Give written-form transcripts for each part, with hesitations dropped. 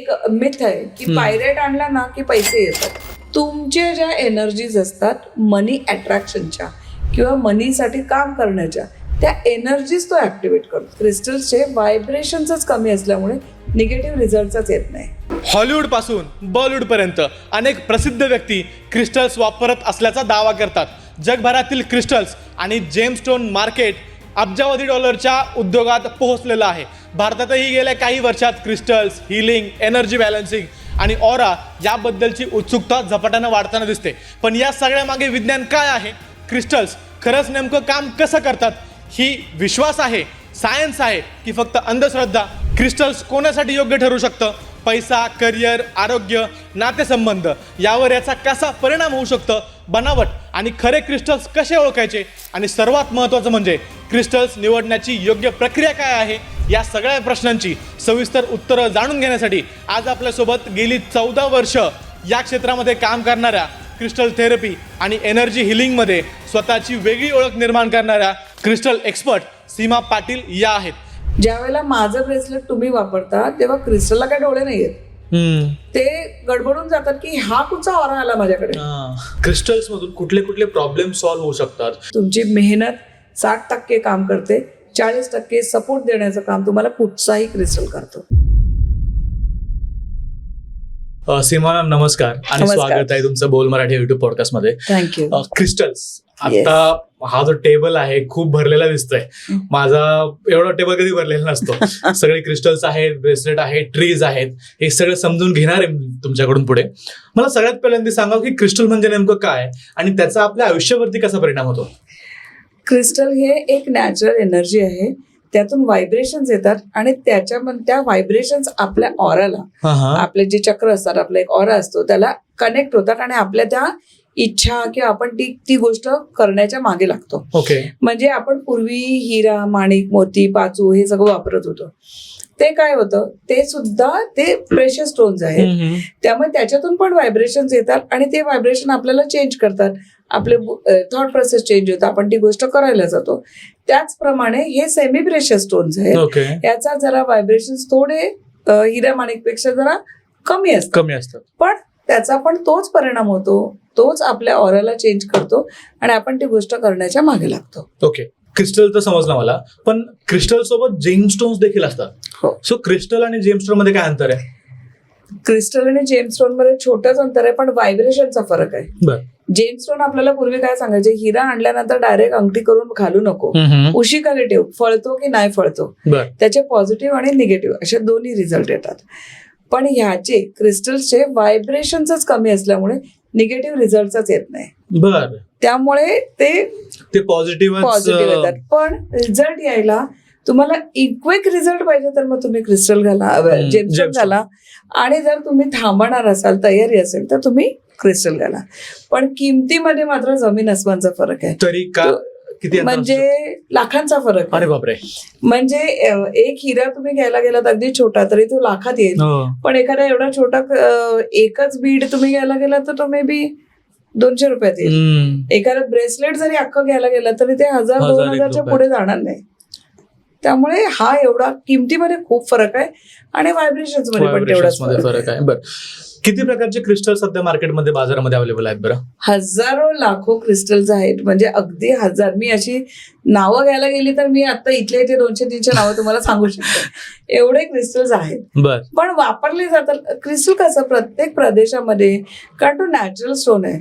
एक मिथ आहे की पायरेट आणला ना की पैसे येतात. तुमच्या ज्या एनर्जीज असतात मनी अट्रॅक्शनच्या किंवा मनीसाठी काम करण्याच्या, त्या एनर्जीज तो ऍक्टिव्हेट करतो. क्रिस्टल्सचे व्हायब्रेशन्सच कमी असल्यामुळे निगेटिव्ह रिझल्टच येत नाही. हॉलिवूड पासून बॉलिवूड पर्यंत अनेक प्रसिद्ध व्यक्ती क्रिस्टल्स वापरत असल्याचा दावा करतात. जगभरातील क्रिस्टल्स आणि जेमस्टोन मार्केट अब्जावधी डॉलरच्या उद्योगात पोहोचलेलं आहे. भारतातही गेल्या काही वर्षात क्रिस्टल्स, हिलिंग, एनर्जी बॅलन्सिंग आणि ऑरा याबद्दलची उत्सुकता झपाट्यानं वाढताना दिसते. पण या सगळ्यामागे विज्ञान काय आहे? क्रिस्टल्स खरंच नेमकं काम कसं करतात? ही विश्वास आहे, सायन्स आहे की फक्त अंधश्रद्धा? क्रिस्टल्स कोणासाठी योग्य ठरू शकतं? पैसा, करिअर, आरोग्य, नातेसंबंध यावर याचा कसा परिणाम होऊ शकतं? बनावट आणि खरे क्रिस्टल्स कसे ओळखायचे? आणि सर्वात महत्त्वाचं म्हणजे क्रिस्टल्स निवडण्याची योग्य प्रक्रिया काय आहे? या सगळ्या प्रश्नांची सविस्तर उत्तरं जाणून घेण्यासाठी आज आपल्यासोबत गेली 14 वर्ष या क्षेत्रामध्ये काम करणाऱ्या, क्रिस्टल थेरपी आणि एनर्जी हिलिंगमध्ये स्वतःची वेगळी ओळख निर्माण करणाऱ्या क्रिस्टल एक्सपर्ट सीमा पाटील या आहेत. ज्या वेळेला माझं ब्रेसलेट तुम्ही वापरता तेव्हा क्रिस्टलला काय डोळे नाही आहेत. ते गडबडून जातात की हा कुठचा ऑरा आला माझ्याकडे. क्रिस्टल्स मधून कुठले कुठले प्रॉब्लेम सॉल्व्ह होऊ शकतात? तुमची मेहनत 60% काम करते, 40% सपोर्ट देण्याचं काम तुम्हाला कुठचाही क्रिस्टल करतो. सीमा मॅम नमस्कार आणि नमस्कार. स्वागत आहे तुमचं बोल मराठी युट्यूब पॉडकास्ट मध्ये. थँक्यू. क्रिस्टल्स आता हा जो टेबल आहे खूप भरलेला दिसतोय. माझा एवढा टेबल कधी भरलेला नसतो. सगळे क्रिस्टल्स आहेत, ब्रेसलेट आहेत, ट्रीज आहेत, हे सगळं समजून घेणार आहे तुमच्याकडून पुढे. मला सगळ्यात पहिल्यांदा सांगा की क्रिस्टल म्हणजे नेमकं काय आणि त्याचा आपल्या आयुष्यावरती कसा परिणाम होतो? क्रिस्टल हे एक नॅचरल एनर्जी आहे, त्यातून व्हायब्रेशन्स येतात आणि त्या व्हायब्रेशन्स आपल्या ऑराला, आपले जे चक्र असतात, आपला एक ऑरा असतो, त्याला कनेक्ट होतात आणि आपल्या त्या इच्छा किंवा आपण ती गोष्ट करण्याच्या मागे लागतो. ओके. म्हणजे आपण पूर्वी हिरा, माणिक, मोती, पाचू हे सगळं वापरत होतो. ते काय होतं, ते सुद्धा ते प्रेशियस स्टोन्स आहेत. त्यामुळे त्याच्यातून पण व्हायब्रेशन्स येतात आणि ते व्हायब्रेशन आपल्याला चेंज करतात. आपले थॉट प्रोसेस चेंज होतं, आपण ती गोष्ट करायला जातो. त्याचप्रमाणे हे सेमी प्रेशियस स्टोन्स आहेत. याचा जरा व्हायब्रेशन्स थोडे हिरा माणिकपेक्षा जरा कमी असतात, पण त्याचा पण तोच परिणाम होतो, तोच आपल्या ऑराला चेंज करतो आणि आपण ती गोष्ट करण्याच्या मागे लागतो. ओके. क्रिस्टल तर समजलं मला, पण क्रिस्टल सोबत जेमस्टोन्स देखील असतात. हो. सो क्रिस्टल आणि जेमस्टोन मध्ये काय अंतर आहे? क्रिस्टल आणि जेमस्टोन मध्ये छोटंच अंतर आहे, पण व्हायब्रेशनचा फरक आहे. जेमस्टोन आपल्याला पूर्वी काय सांगायचे, हिरा आणल्यानंतर डायरेक्ट अंगठी करून घालू नको, उशीखाली ठेव, फळतो की नाही फळतो, त्याचे पॉझिटिव्ह आणि निगेटिव्ह असे दोन्ही रिझल्ट येतात. पण ह्याचे क्रिस्टल्सचे व्हायब्रेशनच कमी असल्यामुळे निगेटिव्ह रिझल्टच येत नाही. त्यामुळे ते पॉझिटिव्ह येतात. पण रिझल्ट यायला तुम्हाला इक्विक रिझल्ट पाहिजे तर मग तुम्ही क्रिस्टल घाला, जेमस्टोन घाला. आणि जर तुम्ही थांबणार असाल, तयारी असेल तर तुम्ही क्रिस्टल घाला. पण किमतीमध्ये मात्र जमीन आसमानचा फरक आहे. तरी का? किती? म्हणजे लाखांचा फरक. अरे बापरे. म्हणजे एक हिरा तुम्ही घ्यायला गेलात अगदी छोटा तरी तो लाखात येईल, पण एखादा एवढा छोटा एकच बीड तुम्ही घ्यायला गेला तर तो मे बी 200 रुपयात येईल. एखादा ब्रेसलेट जरी अख्खं घ्यायला गेला तरी ते 1000-2000च्या पुढे जाणार नाही. त्यामुळे हा एवढा किमतीमध्ये खूप फरक आहे आणि व्हायब्रेशन्स मध्ये पण तेवढाच फरक आहे. बरं, किती प्रकारचे क्रिस्टल सध्या मार्केटमध्ये, बाजारामध्ये अवेलेबल आहेत? बरं, हजारो लाखो क्रिस्टल्स आहेत. म्हणजे अगदी हजार. मी अशी नावं घ्यायला गेली तर मी आता इथले इथे 200-300 नावं तुम्हाला सांगू शकते. एवढे क्रिस्टल्स आहेत. पण वापरले जातात. क्रिस्टल कसं प्रत्येक प्रदेशामध्ये, कारण तो नॅचरल स्टोन आहे,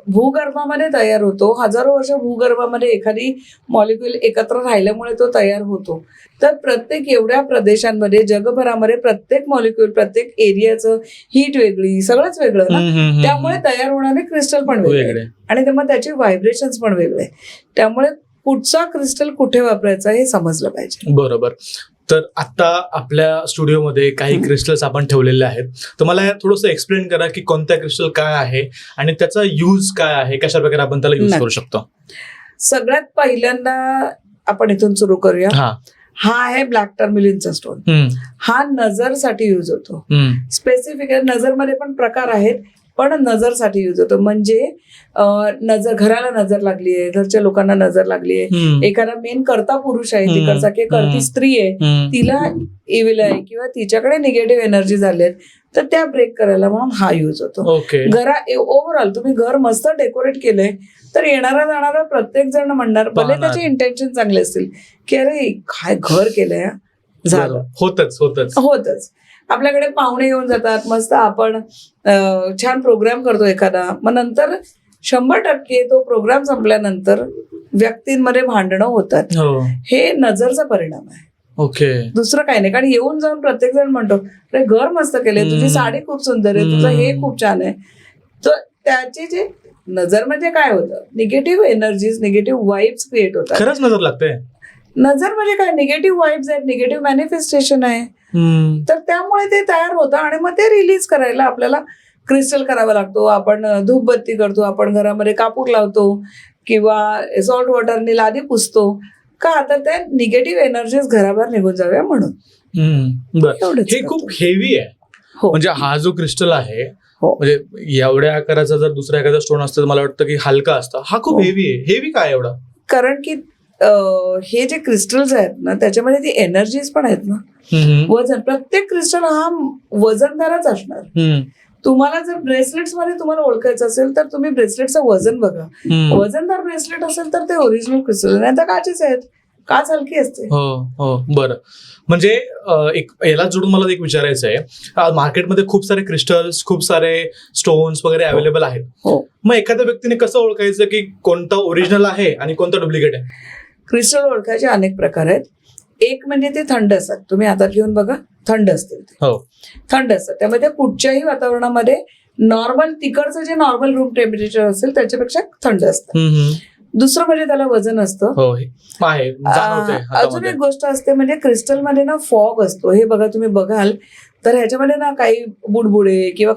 भूगर्भामध्ये तयार होतो. हजारो वर्ष भूगर्भामध्ये एखादी मॉलिक्युल एकत्र राहिल्यामुळे तो तयार होतो. तर प्रत्येक एवढ्या प्रदेशांमध्ये, जगभरामध्ये प्रत्येक मॉलिक्युल, प्रत्येक एरियाचं हीट वेगळी, सगळंच वेगळं ना. त्यामुळे तयार होणारे क्रिस्टल पण वेगळे आणि मग त्याचे व्हायब्रेशन्स पण वेगळे. त्यामुळे कुठचा क्रिस्टल कुठे वापरायचा हे समजलं पाहिजे. बरोबर. तर आता आपल्या स्टुडिओमध्ये काही क्रिस्टल्स आपण ठेवलेले आहेत, तर मला थोडंसं एक्सप्लेन करा की कोणत्या क्रिस्टल काय आहे आणि त्याचा यूज काय आहे, कशा प्रकारे आपण त्याला यूज करू शकतो. सगळ्यात पहिल्यांदा आपण इथून सुरू करूया. हा आहे ब्लॅक टर्मिलिनचा स्टोन. हा नजरसाठी यूज होतो. स्पेसिफिक नजरमध्ये पण प्रकार आहेत, पण नजरसाठी यूज होतो. म्हणजे घराला नजर लागली आहे, घरच्या लोकांना नजर लागली आहे, एखादा मेन करता पुरुष आहे तिकडचा की करती स्त्री आहे, तिला इव्हिल आहे किंवा तिच्याकडे निगेटिव्ह एनर्जी झाली आहेत, तर त्या ब्रेक करायला म्हणून हा यूज होतो. ओव्हरऑल तुम्ही घर मस्त डेकोरेट केलंय तर येणारा जाणारा प्रत्येक जण म्हणणार, भले त्याचे इंटेन्शन चांगले असतील की अरे काय घर केलंय, झालं. होतच. आपल्याकडे पाहुणे येऊन जातात, मस्त आपण छान प्रोग्राम करतो एखादा, मग नंतर 100% तो प्रोग्राम संपल्यानंतर व्यक्तींमध्ये भांडणं होतात. हे नजरचा परिणाम आहे. दुसरं काही नाही. कारण येऊन जाऊन प्रत्येक जण म्हणतो अरे घर मस्त केलंय, तुझी साडी खूप सुंदर आहे, तुझं हे खूप छान आहे. तर त्याचे जे नजर म्हणजे काय होतं, negative energies, negative vibes create होतात. खरंच नजर लागते. नजर म्हणजे काय, निगेटिव्ह वाईब्स आहेत, निगेटिव्ह मॅनिफेस्टेशन आहे. तर त्यामुळे ते तयार होतं आणि मग ते रिलीज करायला आपल्याला क्रिस्टल करावा लागतो. आपण धूपबत्ती करतो, आपण घरामध्ये कापूर लावतो किंवा सॉल्ट वॉटरने लादी पुसतो का, तर त्या निगेटिव्ह एनर्जीज घराबाहेर निघून जाव्या म्हणून. हे खूप हेवी आहे. म्हणजे हा जो क्रिस्टल आहे, म्हणजे एवढ्या आकाराचा जर दुसरा एखादा स्टोन असतं मला वाटतं की हलका असतं, हा खूप हेवी आहे. हेवी काय एवढा? कारण की हे जे क्रिस्टल्स आहेत ना त्याच्यामध्ये ती एनर्जीज पण आहेत ना, वजन. प्रत्येक क्रिस्टल हा वजनदारच असणार. तुम्हाला जर ब्रेसलेट्स मध्ये तुम्हाला ओळखायचं असेल तर तुम्ही ब्रेसलेटचं वजन बघा. वजनदार ब्रेसलेट असेल तर ते ओरिजिनल क्रिस्टल, नाही तर काचेच आहेत. काच हलकी असते. बरं. म्हणजे याला जोडून मला एक विचारायचं आहे, मार्केटमध्ये खूप सारे क्रिस्टल्स, खूप सारे स्टोन्स वगैरे अवेलेबल आहेत. मग एखाद्या व्यक्तीने कसं ओळखायचं की कोणता ओरिजिनल आहे आणि कोणता डुप्लिकेट आहे? क्रिस्टल ओळखायचे अनेक प्रकार आहेत. एक म्हणजे ते थंड असतात. तुम्ही हातात घेऊन बघा, थंड असतील ते. थंड असतात, त्यामध्ये कुठच्याही वातावरणामध्ये नॉर्मल, तिकडचं जे नॉर्मल रूम टेम्परेचर असेल त्याच्यापेक्षा थंड असतं. दुसरं म्हणजे त्याला वजन असतं. अजून एक गोष्ट असते म्हणजे क्रिस्टलमध्ये ना फॉग असतो. हे बघा, तुम्ही बघाल तर ह्याच्यामध्ये ना काही बुडबुडे किंवा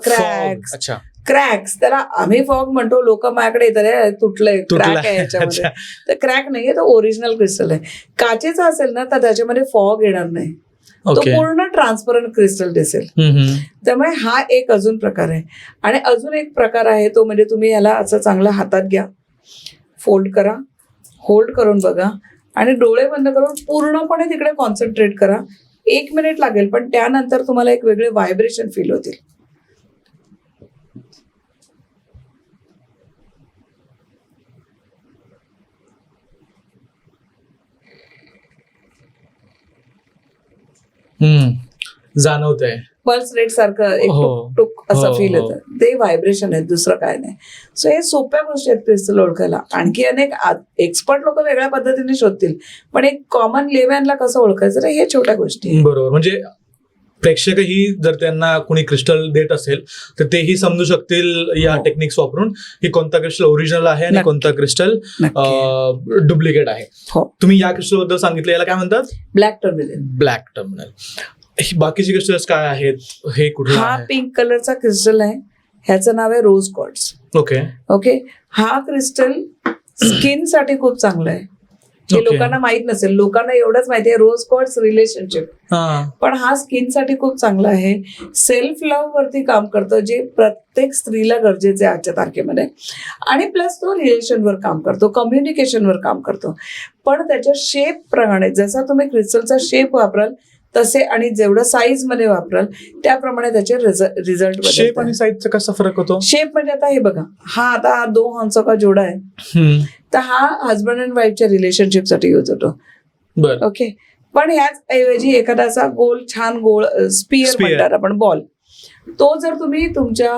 क्रॅक्स, त्याला आम्ही फॉग म्हणतो. लोक माझ्याकडे येतात तुटलंय, क्रॅक आहे ह्याच्यामध्ये. तर क्रॅक नाहीये, तो ओरिजिनल क्रिस्टल आहे. काचेचा असेल ना तर त्याच्यामध्ये फॉग येणार नाही, तो पूर्ण ट्रान्सपरंट क्रिस्टल दिसेल. त्यामुळे हा एक अजून प्रकार आहे. आणि अजून एक प्रकार आहे तो म्हणजे तुम्ही याला असं चांगलं हातात घ्या, फोल्ड करा, होल्ड करून बघा आणि डोळे बंद करून पूर्णपणे तिकडे कॉन्सन्ट्रेट करा. 1 मिनिट लागेल, पण त्यानंतर तुम्हाला एक वेगळे व्हायब्रेशन फील होतील. जाणवत आहे, पल्स रेट सारखं एक टुक असं फील होतं. ते व्हायब्रेशन आहे, दुसरं काय नाही. सो हे सोप्या गोष्टी आहेत क्रिस्टल ओळखायला. आणखी अनेक एक्सपर्ट लोक वेगळ्या पद्धतीने शोधतील, पण एक कॉमन लेव्हलला कसं ओळखायचं हे छोट्या गोष्टी. बरोबर. म्हणजे प्रेक्षकही जर त्यांना कोणी क्रिस्टल देत असेल तर तेही समजू शकतील या टेक्निक्स वापरून की कोणता क्रिस्टल ओरिजिनल आहे आणि कोणता क्रिस्टल डुप्लिकेट आहे. तुम्ही या क्रिस्टल बद्दल सांगितलं, याला काय म्हणतात? Black terminal. Black terminal. बाकीचे क्रिस्टल्स काय आहेत? हे कुठला? हा पिंक कलरचा क्रिस्टल आहे, ह्याचं नाव आहे रोज क्वार्ट्ज. ओके. हा क्रिस्टल स्किन साठी खूप चांगला आहे. हे लोकांना माहित नसेल, लोकांना एवढंच माहिती आहे रोज क्वार्ट्ज रिलेशनशिप, पण हा स्किन साठी खूप चांगला आहे. सेल्फ लव्ह वरती काम करतं, जे प्रत्येक स्त्रीला गरजेचं आहे आजच्या तारखेमध्ये. आणि प्लस तो रिलेशनवर काम करतो, कम्युनिकेशनवर काम करतो. पण त्याच्या शेप प्रमाणे, जसा तुम्ही क्रिस्टलचा शेप वापराल तसे आणि जेवढं साईज मध्ये वापराल त्याप्रमाणे त्याचे रिझल्ट. शेप आणि साईजचा कसा फरक होतो? शेप म्हणजे आता हे बघा, हा आता 2 हॉर्न्सचा का जोडा आहे, तर हा हजबंड अँड वाईफच्या रिलेशनशिपसाठी यूज होतो. ओके. पण ह्याच ऐवजी एखादा असा छान गोल स्पियर म्हणतात आपण, बॉल, तो जर तुम्ही तुमच्या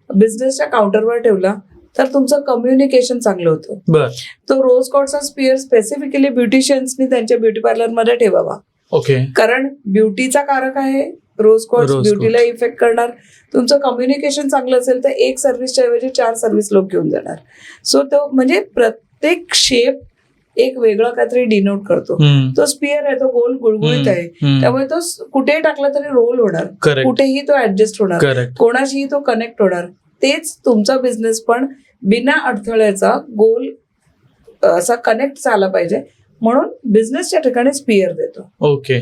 बिझनेसच्या काउंटरवर ठेवला तर तुमचं कम्युनिकेशन चांगलं होतं. तो रोज क्वार्ट्जचा स्पियर स्पेसिफिकली ब्युटिशियन्सनी त्यांच्या ब्युटी पार्लरमध्ये ठेवावा. कारण ब्युटीचा कारक आहे रोज क्वार्ट्ज, ब्युटीला इफेक्ट करणार. तुमचं कम्युनिकेशन चांगलं असेल तर 1 सर्व्हिसच्या ऐवजी 4 सर्व्हिस लोक घेऊन जाणार. सो तो म्हणजे प्रत्येक शेप एक वेगळं काहीतरी डिनोट करतो. तो स्पियर आहे, तो गोल गुळगुळीत आहे, त्यामुळे तो कुठेही टाकला तरी रोल होणार, कुठेही तो ऍडजस्ट होणार, कोणाशीही तो कनेक्ट होणार. तेच तुमचा बिझनेस पण बिना अडथळ्याचा गोल असा कनेक्ट झाला पाहिजे म्हणून बिझनेसच्या ठिकाणी स्पियर देतो. ओके.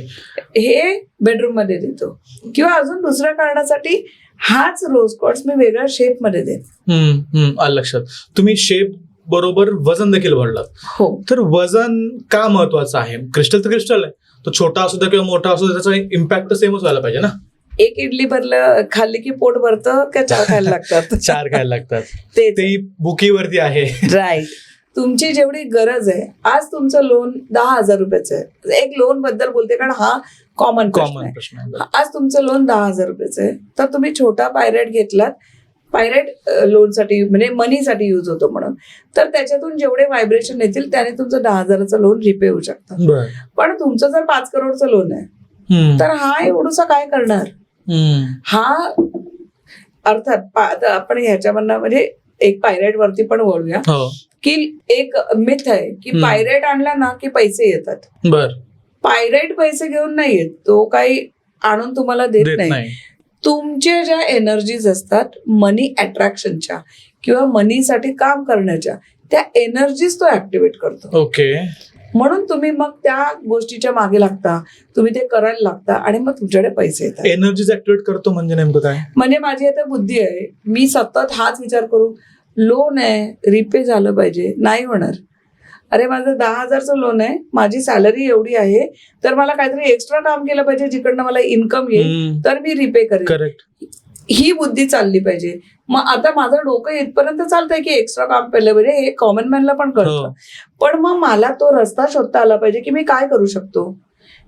हे बेडरूम मध्ये देतो किंवा अजून दुसऱ्या कारणासाठी हाच रोज क्वार्ट्स मी वेगळ्या शेप मध्ये देते. आलं लक्षात. तुम्ही शेप बरोबर वजन देखील भरलं. हो. तर वजन का महत्वाचं आहे? क्रिस्टल तर क्रिस्टल आहे, तो छोटा असू द्या किंवा मोठा असू द्या, त्याचा इम्पॅक्ट तर सेमच व्हायला पाहिजे ना. एक इडली भरलं खाल्ली की पोट भरतं का 4 खायला लागतात? 4 खायला लागतात. ते बुकीवरती आहे. राईट. तुमची जेवढी गरज आहे, आज तुमचं लोन 10,000 रुपयाचं आहे. एक लोन बद्दल बोलते कारण हा कॉमन प्रश्न आहे. आज तुमचं लोन 10,000 रुपयाचं आहे, तर तुम्ही छोटा पायरेट घेतलात. पायरेट लोनसाठी म्हणजे मनीसाठी युज होतो म्हणून, तर त्याच्यातून जेवढे व्हायब्रेशन येतील त्याने तुमचं 10,000चं लोन रिपे होऊ शकतं. पण तुमचं जर 5 करोडचं लोन आहे तर हा एवढूसा काय करणार? हा अर्थात आपण ह्याच्यामधनं म्हणजे एक पायरेट वरती पण वळूया की एक मिथ आहे की पायरेट आणला ना की पैसे येतात. पायरेट पैसे घेऊन नाही येत, तो काही आणून तुम्हाला देत नाही. तुमच्या ज्या एनर्जीज असतात मनी अट्रॅक्शनच्या किंवा मनीसाठी काम करण्याच्या, त्या एनर्जीज तो ऍक्टिव्हेट करतो. ओके. म्हणून तुम्ही मग त्या गोष्टीच्या मागे लागता, तुम्ही ते करायला लागता आणि मग तुमच्याकडे पैसे येतात. एनर्जीज ऍक्टिव्हेट करतो म्हणजे नेमकं काय? म्हणजे माझी आता बुद्धी आहे, मी सतत हाच विचार करू, लोन आहे रिपे झालं पाहिजे, नाही होणार. अरे माझं 10,000चं लोन आहे, माझी सॅलरी एवढी आहे, तर मला काहीतरी एक्स्ट्रा काम केलं पाहिजे जिकडनं मला इन्कम येईल, तर मी रिपे करेन. करेक्ट. ही बुद्धी चालली पाहिजे. मग आता माझं डोकं इथपर्यंत चालतंय की एक्स्ट्रा काम केलं पाहिजे, हे कॉमन मॅनला पण कळतं. पण मग मला तो रस्ता शोधता आला पाहिजे की मी काय करू शकतो,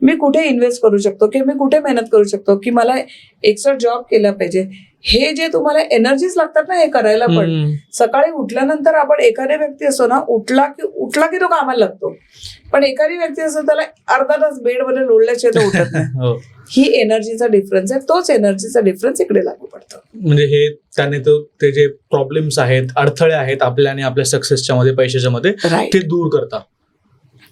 मी कुठे इन्व्हेस्ट करू शकतो, की मी कुठे मेहनत करू शकतो, की मला एक्स्ट्रा जॉब केला पाहिजे. हे जे तुम्हाला एनर्जीज लागतात ना हे करायला. पण सकाळी उठल्यानंतर आपण एखादी व्यक्ती असतो ना, उठला की तो कामाला लागतो, पण एखादी व्यक्ती असतो त्याला अर्धा तास बेडमध्ये लोळल्याशिवाय तो उठत नाही. ही एनर्जीचा डिफरन्स आहे. तोच एनर्जीचा डिफरन्स इकडे लागू पडतो. म्हणजे हे त्याने ते जे प्रॉब्लेम्स आहेत, अडथळे आहेत आपल्या आणि आपल्या सक्सेसच्या मध्ये, पैशाच्या मध्ये, ते दूर करता.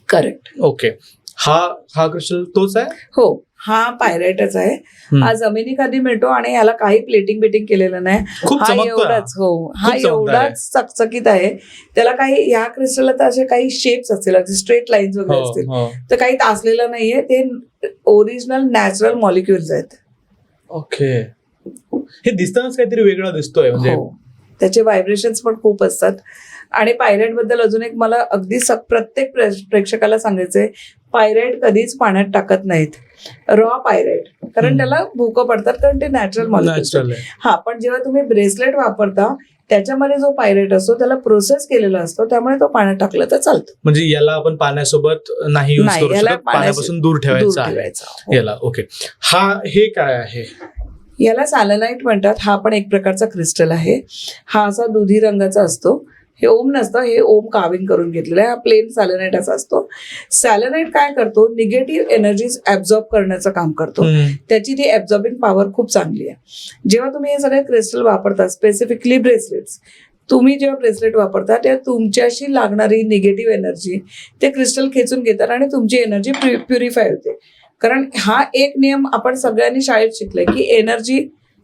करेक्ट. ओके. हा क्रिस्टल तोच आहे? हो, हा पायरेटच आहे. हा जमिनी खाली मिळतो आणि याला काही प्लेटिंग केलेलं नाही. हा एवढाच. हो, हा एवढाच चकचकीत आहे. त्याला काही ह्या क्रिस्टलला तर असे काही शेप्स असतील, स्ट्रेट लाईन्स वगैरे असतील, तर काही तासलेलं नाहीये. ते ओरिजिनल नॅचरल मॉलिक्युल्स आहेत. ओके. हे दिसतानाच काहीतरी वेगळा दिसतोय. म्हणजे त्याचे व्हायब्रेशन्स पण खूप असतात. आणि पायरेट बद्दल अजून एक मला अगदी प्रत्येक प्रेक्षकाला सांगायचंय, पायरेट कधीच पाण्यात टाकत नाहीत. रॉ पायरेट, कारण त्याला भुकं पडतात, कारण ते नॅचरल मॉलिक्युल. हा, पण जेव्हा तुम्ही ब्रेसलेट वापरता त्याच्यामध्ये जो पायरेट असतो त्याला प्रोसेस केलेला असतो, त्यामुळे तो पाण्यात टाकलं तर चालतं. म्हणजे याला आपण पाण्यासोबत नाही यूज करू शकत, पाण्यापासून दूर ठेवायचं याला. ओके. हे काय आहे? याला सॅलेनाइट म्हणतात. हा पण एक प्रकारचा क्रिस्टल आहे. हा असा दुधी रंगाचा असतो. हे ओम नसतं, हे ओम कार्विंग करून घेतलेलं आहे. हा प्लेन सॅलेनाइट असा असतो. सॅलेनाइट काय करतो, निगेटिव्ह एनर्जीज ऍब्झॉर्ब करण्याचं काम करतो. त्याची ती ऍब्झॉर्बिंग पॉवर खूप चांगली आहे. जेव्हा तुम्ही हे सगळे क्रिस्टल वापरता, स्पेसिफिकली ब्रेसलेट्स, तुम्ही जेव्हा ब्रेसलेट वापरता तेव्हा तुमच्याशी लागणारी निगेटिव्ह एनर्जी ते क्रिस्टल खेचून घेतात आणि तुमची एनर्जी प्युरिफाय होते. कारण हा एक नियम आपण सगळ्यांनी शाळेत शिकलाय की एनर्जी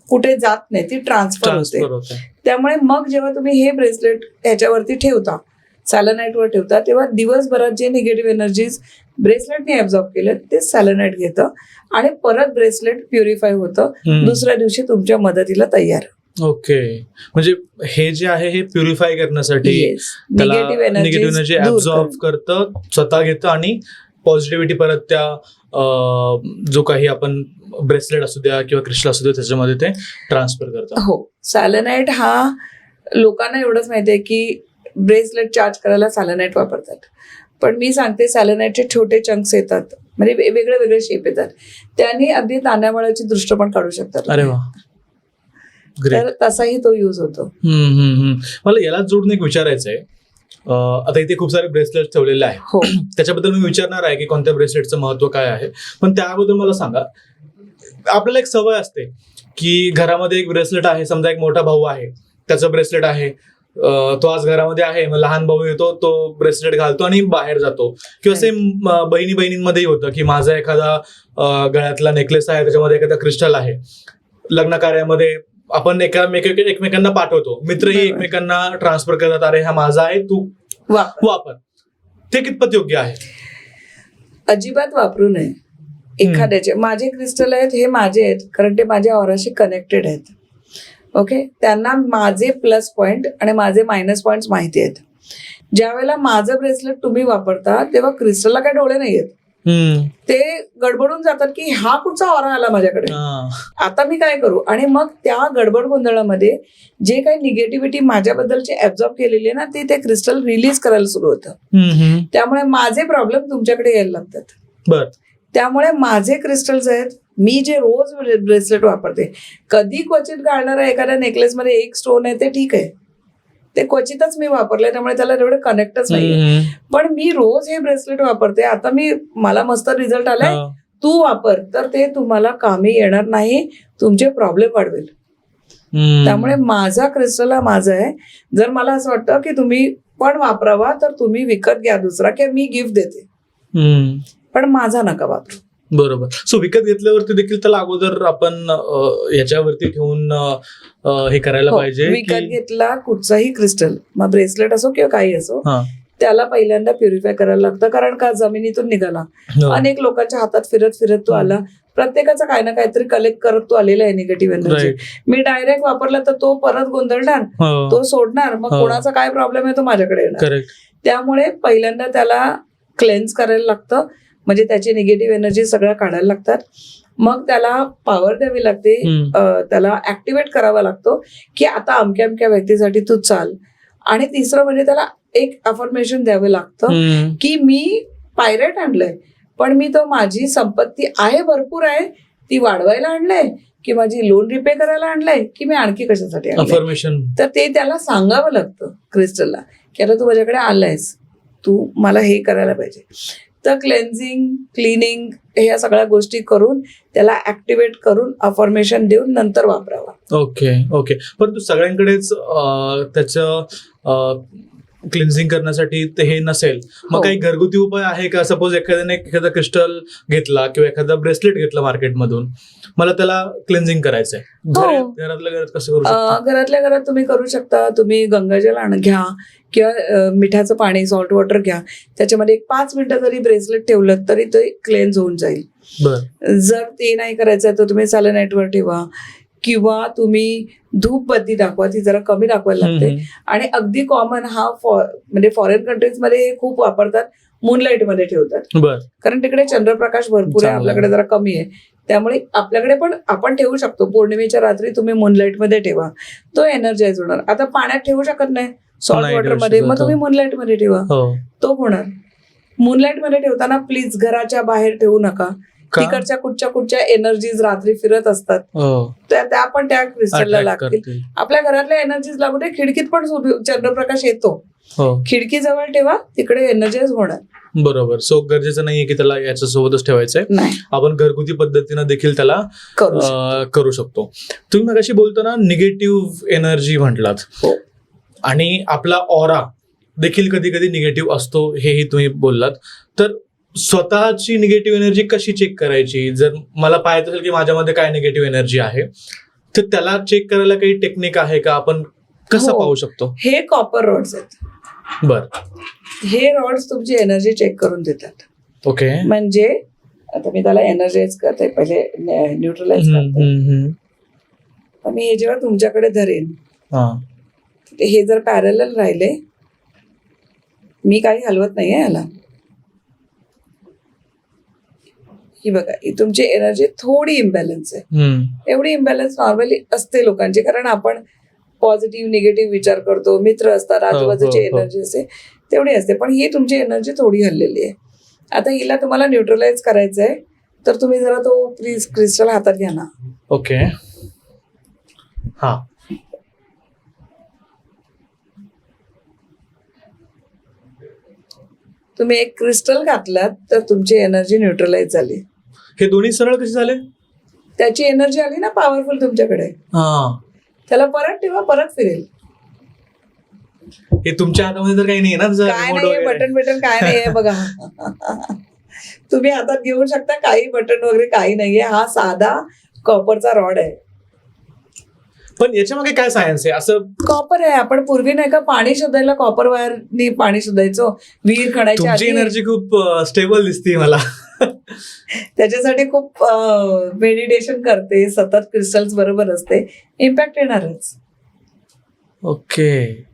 कुठे जात नाही, ती ट्रान्सफर होते. त्यामुळे मग जेव्हा तुम्ही हे ब्रेसलेट ह्याच्यावरती ठेवता, सॅलेनाइटवर ठेवता, तेव्हा दिवसभरात जे निगेटिव्ह एनर्जीज ब्रेसलेटने ऍब्झॉर्ब केले ते सॅलेनाइट घेतं आणि परत ब्रेसलेट प्युरिफाय होतं. दुसऱ्या दिवशी तुमच्या मदतीला तयार. ओके. म्हणजे हे जे आहे हे प्युरिफाय करण्यासाठी निगेटिव्ह एनर्जी ऍब्झॉर्ब करतं, स्वतः घेतं आणि पॉझिटिव्हिटी परत त्या जो काही आपण ब्रेसलेट असू द्या किंवा क्रिस्टल असू द्या त्याच्यामध्ये ते ट्रान्सफर करतात. हो. सॅलेनाइट हा लोकांना एवढंच माहिती आहे की ब्रेसलेट चार्ज करायला सॅलेनाइट वापरतात, पण मी सांगते सॅलेनाइटचे छोटे चंक्स येतात, म्हणजे वेगळे वेगळे शेप येतात, त्यांनी अगदी तांदळाची दृष्ट पण काढू शकतात. अरे वा. तर तसाही तो यूज होतो. मला याला जोडून एक विचारायचं आहे. आता इथे खूप सारे ब्रेसलेट ठेवलेले आहेत, त्याच्याबद्दल मी विचारणार आहे की कोणत्या ब्रेसलेटचं महत्व काय आहे. पण त्याबद्दल मला सांगा, आपल्याला एक सवय असते की घरामध्ये एक ब्रेसलेट आहे, समजा एक मोठा भाऊ आहे त्याचं ब्रेसलेट आहे, तो आज घरामध्ये आहे, मग लहान भाऊ येतो, तो ब्रेसलेट घालतो आणि बाहेर जातो. किंवा सेम बहिणींमध्येही होतं की माझा एखादा गळ्यातला नेकलेस आहे, त्याच्यामध्ये एखादा क्रिस्टल आहे. लग्न कार्यामध्ये आपण एकमेकांना पाठवतो, मित्रही एकमेकांना ट्रान्सफर करतात, अरे हा माझा आहे तू वापर. ते कितपत योग्य आहे? अजिबात वापरू नये एखाद्याचे. माझे क्रिस्टल आहेत हे माझे आहेत, कारण ते माझ्या ऑराशी कनेक्टेड आहेत. ओके, त्यांना माझे प्लस पॉइंट आणि माझे मायनस पॉइंट माहिती आहेत. ज्या वेळेला माझं ब्रेसलेट तुम्ही वापरता तेव्हा क्रिस्टलला काही डोळे नाही आहेत, ते गडबडून जातात की हा कुठचा ऑरा आला माझ्याकडे, आता मी काय करू. आणि मग त्या गडबड गोंधळामध्ये जे काही निगेटिव्हिटी माझ्याबद्दलची ऍब्झॉर्ब केलेली आहे ना, ते क्रिस्टल रिलीज करायला सुरू होतं. त्यामुळे माझे प्रॉब्लेम तुमच्याकडे यायला लागतात. त्यामुळे माझे क्रिस्टल्स आहेत, मी जे रोज ब्रेसलेट वापरते, कधी क्वचित घालणारा एखाद्या नेकलेसमध्ये एक स्टोन आहे ते ठीक आहे, ते क्वचितच मी वापरले त्यामुळे त्याला एवढे कनेक्टच नाहीये. पण मी रोज हे ब्रेसलेट वापरते, आता मला मस्त रिझल्ट आलाय, तू वापर, तर ते तुम्हाला कामी येणार नाही, तुमचे प्रॉब्लेम वाढवेल. त्यामुळे माझा क्रिस्टल हा माझा आहे. जर मला असं वाटतं की तुम्ही पण वापरावा तर तुम्ही विकत घ्या दुसरा, किंवा मी गिफ्ट देते, पण माझा नका वापरू. बरोबर. सो विकत घेतल्यावरती देखील त्याला अगोदर आपण याच्यावरती ठेवून हे करायला पाहिजे. विकत घेतला कुठचाही क्रिस्टल, मग ब्रेसलेट असो किंवा काही असो, त्याला पहिल्यांदा प्युरिफाय करायला लागतं. कारण का, जमिनीतून निघाला, अनेक लोकांच्या हातात फिरत फिरत तो आला, प्रत्येकाचा काही ना काहीतरी कलेक्ट करत तो आलेला आहे निगेटिव्ह एनर्जी. मी डायरेक्ट वापरला तर तो परत गोंधळणार, तो सोडणार, मग कोणाचा काय प्रॉब्लेम आहे तो माझ्याकडे येणार. त्यामुळे पहिल्यांदा त्याला क्लेन्स करायला लागतं, म्हणजे त्याची निगेटिव्ह एनर्जी सगळ्या काढायला लागतात. मग त्याला पॉवर द्यावी लागते, त्याला ऍक्टिव्हेट करावा लागतो की आता अमक्या अमक्या व्यक्तीसाठी तू चाल. आणि तिसरं म्हणजे त्याला एक अफर्मेशन द्यावं लागतं की मी पायरेट आणलंय, पण मी तो माझी संपत्ती आहे, भरपूर आहे, ती वाढवायला आणलंय, की माझी लोन रिपे करायला आणलंय, की मी आणखी कशासाठी अफर्मेशन. तर ते त्याला सांगावं लागतं क्रिस्टलला की आता तू माझ्याकडे आलायस, तू मला हे करायला पाहिजे. तर क्लेन्झिंग, क्लिनिंग, ह्या सगळ्या गोष्टी करून त्याला ऍक्टिव्हेट करून अफर्मेशन देऊन नंतर वापरावा. ओके. परंतु सगळ्यांकडेच त्याचं क्लिन्झिंग करण्यासाठी ते हे नसेल, मग काही घरगुती उपाय आहे का? सपोज एखाद्याने एखादा क्रिस्टल घेतला किंवा एखादा ब्रेसलेट घेतला मार्केटमधून, मला त्याला क्लिन्झिंग करायचंय, घरातल्या घरात कसं करू शकता? घरातल्या घरात तुम्ही करू शकता. तुम्ही गंगाजल घ्या किंवा मिठाचं पाणी, सॉल्ट वॉटर घ्या, त्याच्यामध्ये 5 मिनिटं जरी ब्रेसलेट ठेवलं तरी ते क्लेन्झ होऊन जाईल. जर ते नाही करायचं तर तुम्ही सॅलेनाइटवर ठेवा, किंवा तुम्ही धूपबत्ती दाखवा, ती जरा कमी दाखवायला लागते. आणि अगदी कॉमन म्हणजे फॉरेन कंट्रीज मध्ये हे खूप वापरतात, मूनलाईट मध्ये ठेवतात, कारण तिकडे चंद्रप्रकाश भरपूर आहे, आपल्याकडे जरा कमी आहे. त्यामुळे आपल्याकडे पण आपण ठेवू शकतो. पौर्णिमेच्या रात्री तुम्ही मूनलाईट मध्ये ठेवा, तो एनर्जाइज होणार. आता पाण्यात ठेवू शकत नाही, सॉल्ट वॉटर मध्ये, मग तुम्ही मूनलाईट मध्ये ठेवा, तो होणार. मूनलाईट मध्ये ठेवताना प्लीज घराच्या बाहेर ठेवू नका, तिकडच्या कुठच्या एनर्जीज रात्री फिरत असतात, त्या पण त्या क्रिस्टलला लागतील. आपल्या घरातल्या एनर्जीज लागू दे, खिडकीत पण चंद्रप्रकाश येतो, खिडकी जवळ ठेवा, तिकडे एनर्जाइज होणार. बरोबर. सो गरजेचं नाहीये की त्याला याच्यासोबतच ठेवायचंय, आपण घरगुती पद्धतीनं देखील त्याला करू शकतो. तुम्ही मगाशी बोलताना निगेटिव्ह एनर्जी म्हटलात, आणि आपला ऑरा देखील कधी कधी निगेटिव्ह असतो, हेही तुम्ही बोललात. तर स्वतःची निगेटिव्ह एनर्जी कशी चेक करायची? जर मला पाहायचं असेल की माझ्यामध्ये काय निगेटिव्ह एनर्जी आहे, तर त्याला चेक करायला काही टेक्निक आहे का? आपण कसं पाहू शकतो? हे कॉपर रॉड्स आहेत. हे रॉड्स तुमची एनर्जी चेक करून देतात. ओके. म्हणजे आता मी त्याला एनर्जाइज करते, पहिले न्यूट्रलाइज करते. मी हे जेव्हा तुमच्याकडे धरेन, हे जर पॅरलल राहिले, मी काही हलवत नाहीये याला, ही बघा, ही तुमची एनर्जी थोडी इम्बॅलन्स आहे. एवढी इम्बॅलन्स नॉर्मली असते लोकांची, कारण आपण पॉझिटिव्ह निगेटिव्ह विचार करतो, मित्र असतात, आजूबाजूची एनर्जी असते, तेवढी असते. पण ही तुमची एनर्जी थोडी हललेली आहे. आता हिला तुम्हाला न्यूट्रलाइज करायचं आहे, तर तुम्ही जरा तो प्लीज क्रिस्टल हातात घ्या ना. ओके. तुम्ही एक क्रिस्टल घातलात तर तुमची एनर्जी न्यूट्रलाइज झाली. हे दोन्ही सरळ कसे झाले? त्याची एनर्जी आली ना पॉवरफुल तुमच्याकडे. त्याला परत ठेवा, परत फिरेल. हे तुमच्या हातामध्ये तर काही नाही ना? काय नाहीये, बटन काय नाहीये बघा. तुम्ही हातात घेऊ शकता, काही बटन वगैरे काही नाहीये. हा साधा कॉपरचा रॉड आहे. पण याच्या मागे काय सायन्स आहे असं? कॉपर आहे. आपण पूर्वी नाही का पाणी शोधायला कॉपर वायरनी पाणी शोधायचो, विहीर खणायच्या तुमची आधी. एनर्जी खूप स्टेबल दिसते मला. त्याच्यासाठी खूप मेडिटेशन करते, सतत क्रिस्टल्स बरोबर असते, इम्पॅक्ट येणारच. ओके.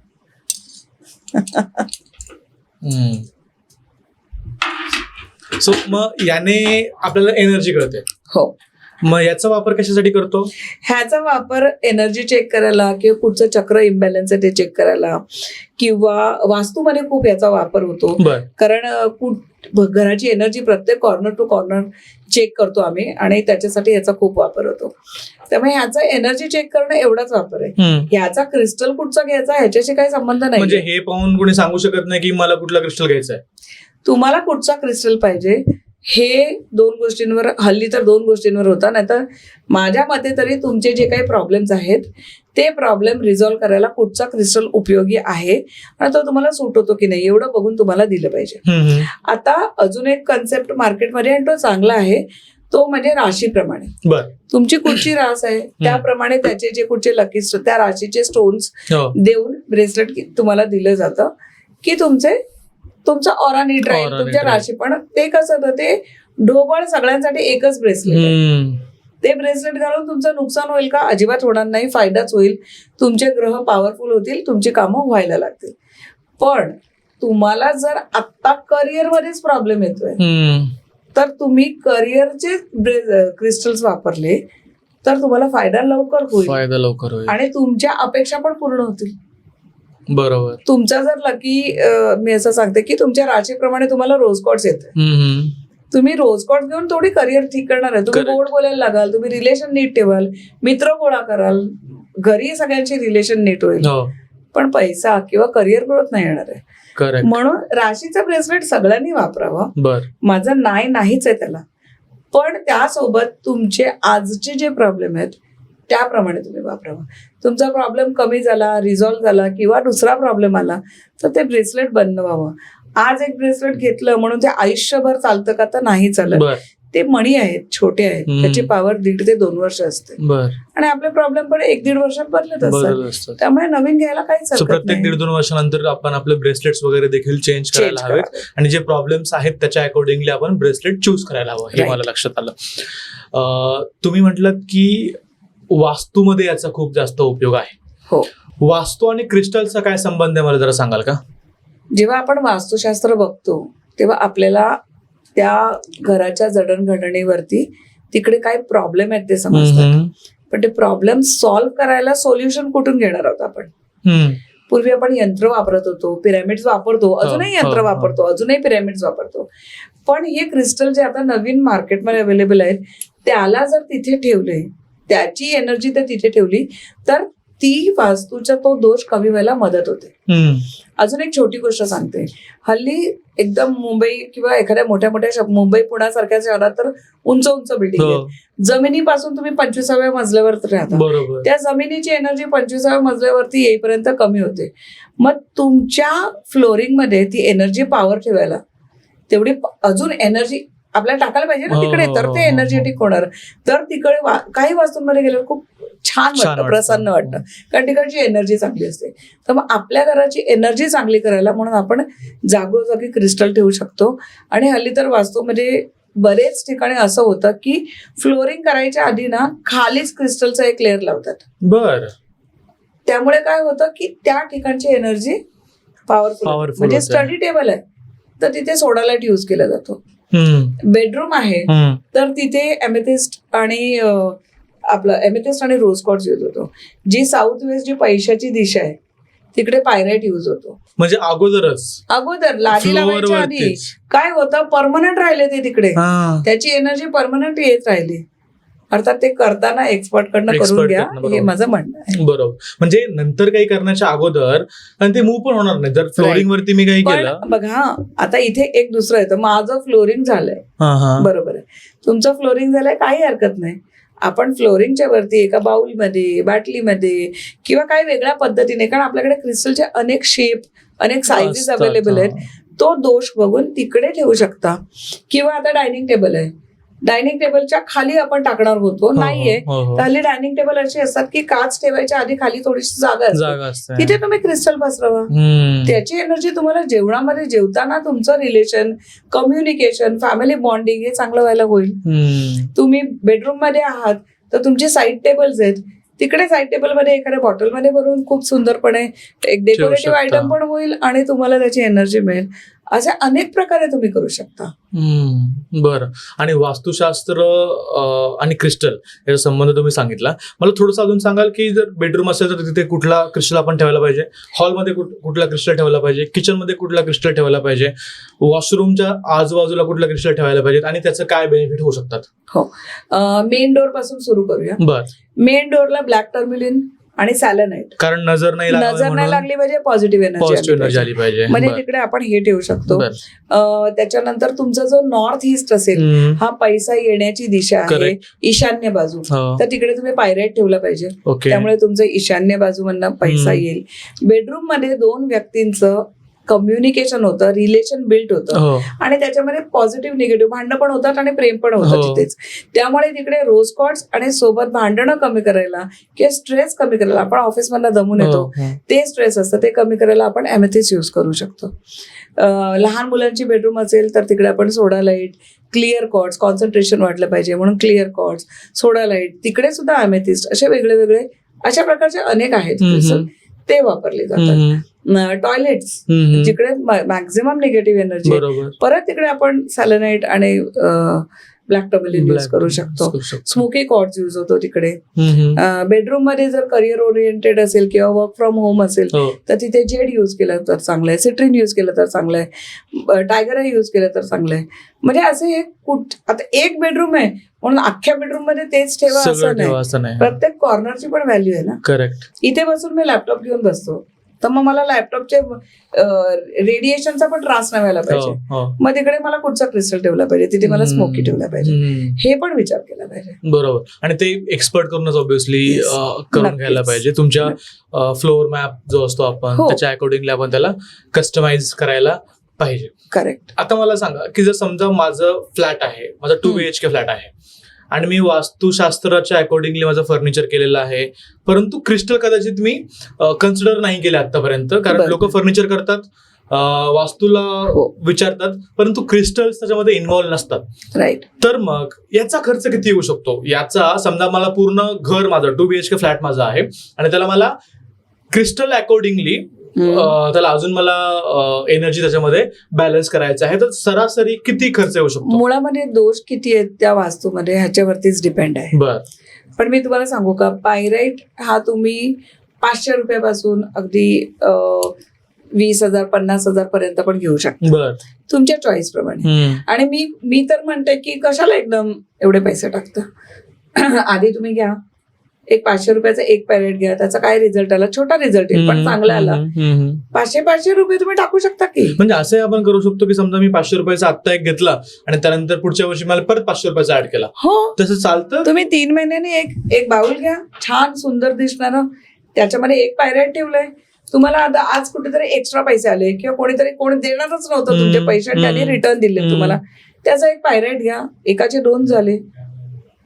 सो मग याने आपल्याला एनर्जी कळते. हो. मग याचा वापर कशासाठी करतो? ह्याचा वापर एनर्जी चेक करायला किंवा कुठचं चक्र इम्बॅलन्स आहे ते चेक करायला, किंवा वास्तूमध्ये खूप याचा वापर होतो. कारण घराची एनर्जी प्रत्येक कॉर्नर टू कॉर्नर चेक करतो आम्ही, आणि त्याच्यासाठी याचा खूप वापर होतो. त्यामुळे ह्याचा एनर्जी चेक करणं एवढाच वापर आहे. ह्याचा क्रिस्टल कुठचा घ्यायचा ह्याच्याशी काही संबंध नाही. म्हणजे हे पाहून कोणी सांगू शकत नाही की मला कुठला क्रिस्टल घ्यायचा आहे. तुम्हाला कुठचा क्रिस्टल पाहिजे हे दोन गोष्टींवर, हल्ली तर दोन गोष्टींवर होता. नाही तर माझ्या मते तरी तुमचे जे काही प्रॉब्लेम्स आहेत ते प्रॉब्लेम रिझॉल्व्ह करायला कुठचा क्रिस्टल उपयोगी आहे आणि तो तुम्हाला सूट होतो की नाही एवढं बघून तुम्हाला दिलं पाहिजे. आता अजून एक कन्सेप्ट मार्केटमध्ये, आणि तो चांगला आहे, तो म्हणजे राशीप्रमाणे. तुमची कुठची रास आहे त्याप्रमाणे त्याचे जे कुठचे लकी त्या राशीचे स्टोन्स देऊन ब्रेसलेट तुम्हाला दिलं जातं की तुमचा ऑरा नीट राहील, तुमच्या राशी. पण ते कसं होतं, ते ढोबळ सगळ्यांसाठी एकच ब्रेसलेट आहे. ते ब्रेसलेट घालून तुमचं नुकसान होईल का? अजिबात होणार नाही, फायदाच होईल. तुमचे ग्रह पॉवरफुल होतील, तुमची कामं व्हायला लागतील. पण तुम्हाला जर आत्ता करिअरमध्येच प्रॉब्लेम येतोय तर तुम्ही करिअरचे क्रिस्टल्स वापरले तर तुम्हाला फायदा लवकर होईल आणि तुमच्या अपेक्षा पण पूर्ण होतील. बरोबर. तुमचा जर लकी, मी असं सांगते की तुमच्या राशीप्रमाणे तुम्हाला रोज कॉर्ड्स येते. तुम्ही रोज कॉर्ड घेऊन थोडी करिअर ठीक करणार आहे. तुम्ही गोड बोलायला लागाल, तुम्ही रिलेशन नीट ठेवाल, मित्र गोळा कराल, घरी सगळ्यांची रिलेशन नीट होईल, पण पैसा किंवा करिअर ग्रोथ नाही येणार आहे. म्हणून राशीचं ब्रेसलेट सगळ्यांनी वापरावं. माझं नाहीच आहे त्याला, पण त्यासोबत तुमचे आजचे जे प्रॉब्लेम आहेत त्याप्रमाणे तुम्ही वापरावं. तुमचा प्रॉब्लेम कमी झाला, रिझॉल्व्ह झाला, किंवा दुसरा प्रॉब्लेम आला तर ते ब्रेसलेट बंद व्हावं. आज एक ब्रेसलेट घेतलं म्हणून ते आयुष्यभर चालतं का? तर नाही चालत. ते मणी आहेत, छोटे आहेत, त्याची पॉवर 1.5 ते 2 वर्ष असते, आणि आपले प्रॉब्लेम पण 1-1.5 वर्षात बदलत असतात. त्यामुळे नवीन घ्यायला काहीच हरकत नाही. प्रत्येक 1.5-2 वर्षानंतर आपण आपले ब्रेसलेट्स वगैरे देखील चेंज करायला हवेत, आणि जे प्रॉब्लेम्स आहेत त्याच्या अकॉर्डिंगली आपण ब्रेसलेट चूज करायला हवं, हे मला लक्षात आलं. तुम्ही म्हटलं की वास्तूमध्ये याचा खूप जास्त उपयोग आहे. हो. वास्तू आणि क्रिस्टलचा काय संबंध आहे मला जरा सांगाल का? जेव्हा आपण वास्तुशास्त्र बघतो तेव्हा आपल्याला त्या घराच्या जडणघडणीवरती तिकडे काय प्रॉब्लेम आहेत ते समजतात. पण ते प्रॉब्लेम सॉल्व्ह करायला सोल्युशन कुठून घेणार आहोत आपण? पूर्वी आपण यंत्र वापरत होतो, पिरॅमिड्स वापरतो, अजूनही यंत्र वापरतो, अजूनही पिरॅमिड्स वापरतो. पण हे क्रिस्टल जे आता नवीन मार्केटमध्ये अवेलेबल आहेत त्याला जर तिथे ठेवले, त्याची एनर्जी तर तिथे ठेवली तर ती वास्तूचा तो दोष कमी व्हायला मदत होते. अजून एक छोटी गोष्ट सांगते. हल्ली एकदम मुंबई किंवा एखाद्या मोठ्या मुंबई पुण्यासारख्या शहरात तर उंच बिल्डिंग आहे. जमिनीपासून तुम्ही 25व्या मजल्यावर राहता, त्या जमिनीची एनर्जी 25व्या मजल्यावरती येईपर्यंत कमी होते. मग तुमच्या फ्लोरिंग मध्ये ती एनर्जी पॉवर ठेवायला तेवढी अजून एनर्जी आपल्याला टाकायला पाहिजे ना तिकडे, तर ते एनर्जेटिक होणार. तर तिकडे काही वास्तूंमध्ये गेल्यावर खूप छान वाटतं, प्रसन्न वाटतं, कारण तिकडची एनर्जी चांगली असते. तर मग आपल्या घराची एनर्जी चांगली करायला म्हणून आपण जागोजागी क्रिस्टल ठेवू शकतो. आणि हल्ली तर वास्तूमध्ये बरेच ठिकाणी असं होतं की फ्लोरिंग करायच्या आधी ना खालीच क्रिस्टलचा एक लेअर लावतात. त्यामुळे काय होतं की त्या ठिकाणची एनर्जी पॉवरफुल, म्हणजे स्टडी टेबल आहे तर तिथे सोडा लाईट यूज केला जातो. बेडरूम आहे तर तिथे एमेथिस्ट आणि आपलं एमेथिस्ट आणि रोज क्वार्ट्ज यूज होतो. जी साऊथ वेस्ट जी पैशाची दिशा आहे तिकडे पायराइट यूज होतो. म्हणजे अगोदर लादी लावायच्या आधी काय होतं, परमनंट राहिले ते तिकडे, त्याची एनर्जी परमनंट येत राहिली. अर्थात ते करताना एक्सपर्ट कडनं करून घ्या, हे माझं म्हणणं आहे. बरोबर. म्हणजे नंतर काही करण्याच्या अगोदर आणि ते मूव पण होणार नाही जर फ्लोरिंग वरती मी काही केलं. बघा आता इथे एक दुसरं येतं, माझं फ्लोरिंग झालंय, बरोबर आहे, तुमचं फ्लोरिंग झालंय, काही हरकत नाही. आपण फ्लोरिंगच्या वरती एका बाउलमध्ये, बाटलीमध्ये किंवा काही वेगळ्या पद्धतीने, कारण आपल्याकडे क्रिस्टलचे अनेक शेप, अनेक साईजेस अवेलेबल आहेत, तो दोष बघून तिकडे ठेवू शकता. किंवा आता डायनिंग टेबल आहे, डायनिंग टेबलच्या खाली आपण टाकणार होतो, नाहीये. हल्ली डायनिंग टेबल असे असतात की काच ठेवायच्या आधी खाली थोडीशी जागा असते, तिथे तुम्ही क्रिस्टल पसरवा. त्याची एनर्जी तुम्हाला जेवणामध्ये जेवताना तुमचं रिलेशन, कम्युनिकेशन, फॅमिली बॉन्डिंग हे चांगलं व्हायला होईल. तुम्ही बेडरूम मध्ये आहात तर तुमचे साईड टेबल्स आहेत, तिकडे साईड टेबल मध्ये एखाद्या बॉटलमध्ये भरून खूप सुंदरपणे एक डेकोरेटिव्ह आयटम पण होईल आणि तुम्हाला त्याची एनर्जी मिळेल. असे अनेक प्रकारे तुम्ही करू शकता. बरं. आणि वास्तुशास्त्र आणि क्रिस्टल याचा संबंध तुम्ही सांगितला. मला थोडंसं अजून सांगाल की जर बेडरूम असेल तर तिथे कुठला क्रिस्टल आपण ठेवायला पाहिजे, हॉलमध्ये कुठला क्रिस्टल ठेवायला पाहिजे, किचनमध्ये कुठला क्रिस्टल ठेवायला पाहिजे, वॉशरूमच्या आजूबाजूला कुठला क्रिस्टल ठेवायला पाहिजे आणि त्याचं काय बेनिफिट होऊ शकतात? हो, मेन डोअर पासून सुरू करूया. बरं. मेन डोअरला ब्लॅक टर्म्युलिन आणि सॅलेनाइट, कारण नजर नाही लागली पाहिजे, पॉझिटिव्ह एनर्जी आली पाहिजे. म्हणजे तिकडे आपण हे ठेवू शकतो. त्याच्यानंतर तुमचा जो नॉर्थ ईस्ट असेल, हा पैसा येण्याची दिशा आहे, ईशान्य बाजू, तर तिकडे तुम्ही पायराईट ठेवला पाहिजे. त्यामुळे तुमचं ईशान्य बाजूमधनं पैसा येईल. बेडरूम मध्ये दोन व्यक्तींचं कम्युनिकेशन होतं, रिलेशन बिल्ड होतं आणि त्याच्यामध्ये पॉझिटिव्ह निगेटिव्ह भांडणं पण होतात आणि प्रेम पण होतं तिथेच. त्यामुळे तिकडे रोज कॉर्ड्स आणि सोबत भांडणं कमी करायला किंवा स्ट्रेस कमी करायला, आपण ऑफिसमधला दमून येतो ते स्ट्रेस असतं ते कमी करायला आपण एमेथिस्ट यूज करू शकतो. लहान मुलांची बेडरूम असेल तर तिकडे आपण सोडा लाईट, क्लिअर कॉर्ड्स, कॉन्सन्ट्रेशन वाटलं पाहिजे म्हणून क्लिअर कॉर्ड्स, सोडा लाईट, तिकडे सुद्धा एमेथिस्ट, असे वेगळे वेगळे अशा प्रकारचे अनेक आहेत ते वापरले जातात. टॉयलेट्स जिकडे मॅक्झिमम निगेटिव्ह एनर्जी, परत तिकडे आपण सॅलेनाइट आणि ब्लॅक टर्म्युलिन यूज करू शकतो. स्मोकी कॉर्ड्स यूज होतो तिकडे. बेडरूम मध्ये जर करिअर ओरिएंटेड असेल किंवा वर्क फ्रॉम होम असेल तर तिथे जेड यूज केलं तर चांगलं आहे, सिट्रिन यूज केलं तर चांगलं आहे, टायगर आय यूज केलं तर चांगलं आहे. म्हणजे असे हे आता एक बेडरूम आहे म्हणून अख्ख्या बेडरूम मध्ये तेच ठेवा असं नाही, प्रत्येक कॉर्नरची पण व्हॅल्यू आहे ना. करेक्ट. इथे बसून मी लॅपटॉप घेऊन बसतो तर मग मला लॅपटॉपचे रेडिएशनचा पण त्रास नाही व्हायला पाहिजे, मग तिकडे मला कुठचा क्रिस्टल ठेवला पाहिजे, तिथे मला स्मोकी ठेवला पाहिजे, हे पण विचार केला पाहिजे. बरोबर. आणि ते एक्सपर्ट करूनच ऑब्व्हियसली करून घ्यायला पाहिजे. तुमच्या फ्लोअर मॅप जो असतो आपण त्याच्या अकॉर्डिंगली आपण त्याला कस्टमाइज करायला पाहिजे. करेक्ट. आता मला सांगा की जर समजा माझं फ्लॅट आहे, माझा 2 BHK फ्लॅट आहे आणि मी वास्तुशास्त्राच्या अकॉर्डिंगली माझं फर्निचर केलेलं आहे, परंतु क्रिस्टल कदाचित मी कन्सिडर नाही केले आतापर्यंत, कारण लोक फर्निचर करतात, वास्तूला विचारतात, परंतु क्रिस्टल्स त्याच्यामध्ये इन्व्हॉल्व नसतात. राईट. तर मग याचा खर्च किती येऊ शकतो? याचा समजा मला पूर्ण घर माझं 2 BHK फ्लॅट माझा आहे आणि त्याला मला क्रिस्टल अकॉर्डिंगली त्याला अजून मला एनर्जी त्याच्यामध्ये बॅलन्स करायचं आहे, तर सरासरी किती खर्च येऊ शकतो? मुळामध्ये दोष किती आहेत त्या वास्तूमध्ये ह्याच्यावरतीच डिपेंड आहे. बर. पण मी तुम्हाला सांगू का, पायराईट हा तुम्ही 500 रुपयापासून अगदी 20,000 50,000 पर्यंत पण घेऊ शकता. बर. तुमच्या चॉईस प्रमाणे. आणि मी तर म्हणते की कशाला एकदम एवढे पैसे टाकता, आधी तुम्ही घ्या एक 500 रुपयाचा एक पायरेट घ्या, त्याचा काय रिझल्ट आला, छोटा रिझल्ट येईल पण चांगला आला, 500 रुपये तुम्ही टाकू शकता की. म्हणजे असं आपण करू शकतो की समजा मी 500 रुपयाचा आत्ता एक घेतला आणि त्यानंतर पुढच्या वर्षी मला परत 500 रुपयाचा ऍड केला, हो तसं चालतं. तुम्ही 3 महिन्यांनी एक बाउल घ्या, छान सुंदर दिसणार, त्याच्यामध्ये एक पायरेट ठेवलंय, तुम्हाला आता आज कुठेतरी एक्स्ट्रा पैसे आले किंवा कोणी देणारच नव्हतं तुमचे पैसे आणि त्यांनी रिटर्न दिले तुम्हाला, त्याचा एक पायरेट घ्या, एकाचे 2 झाले,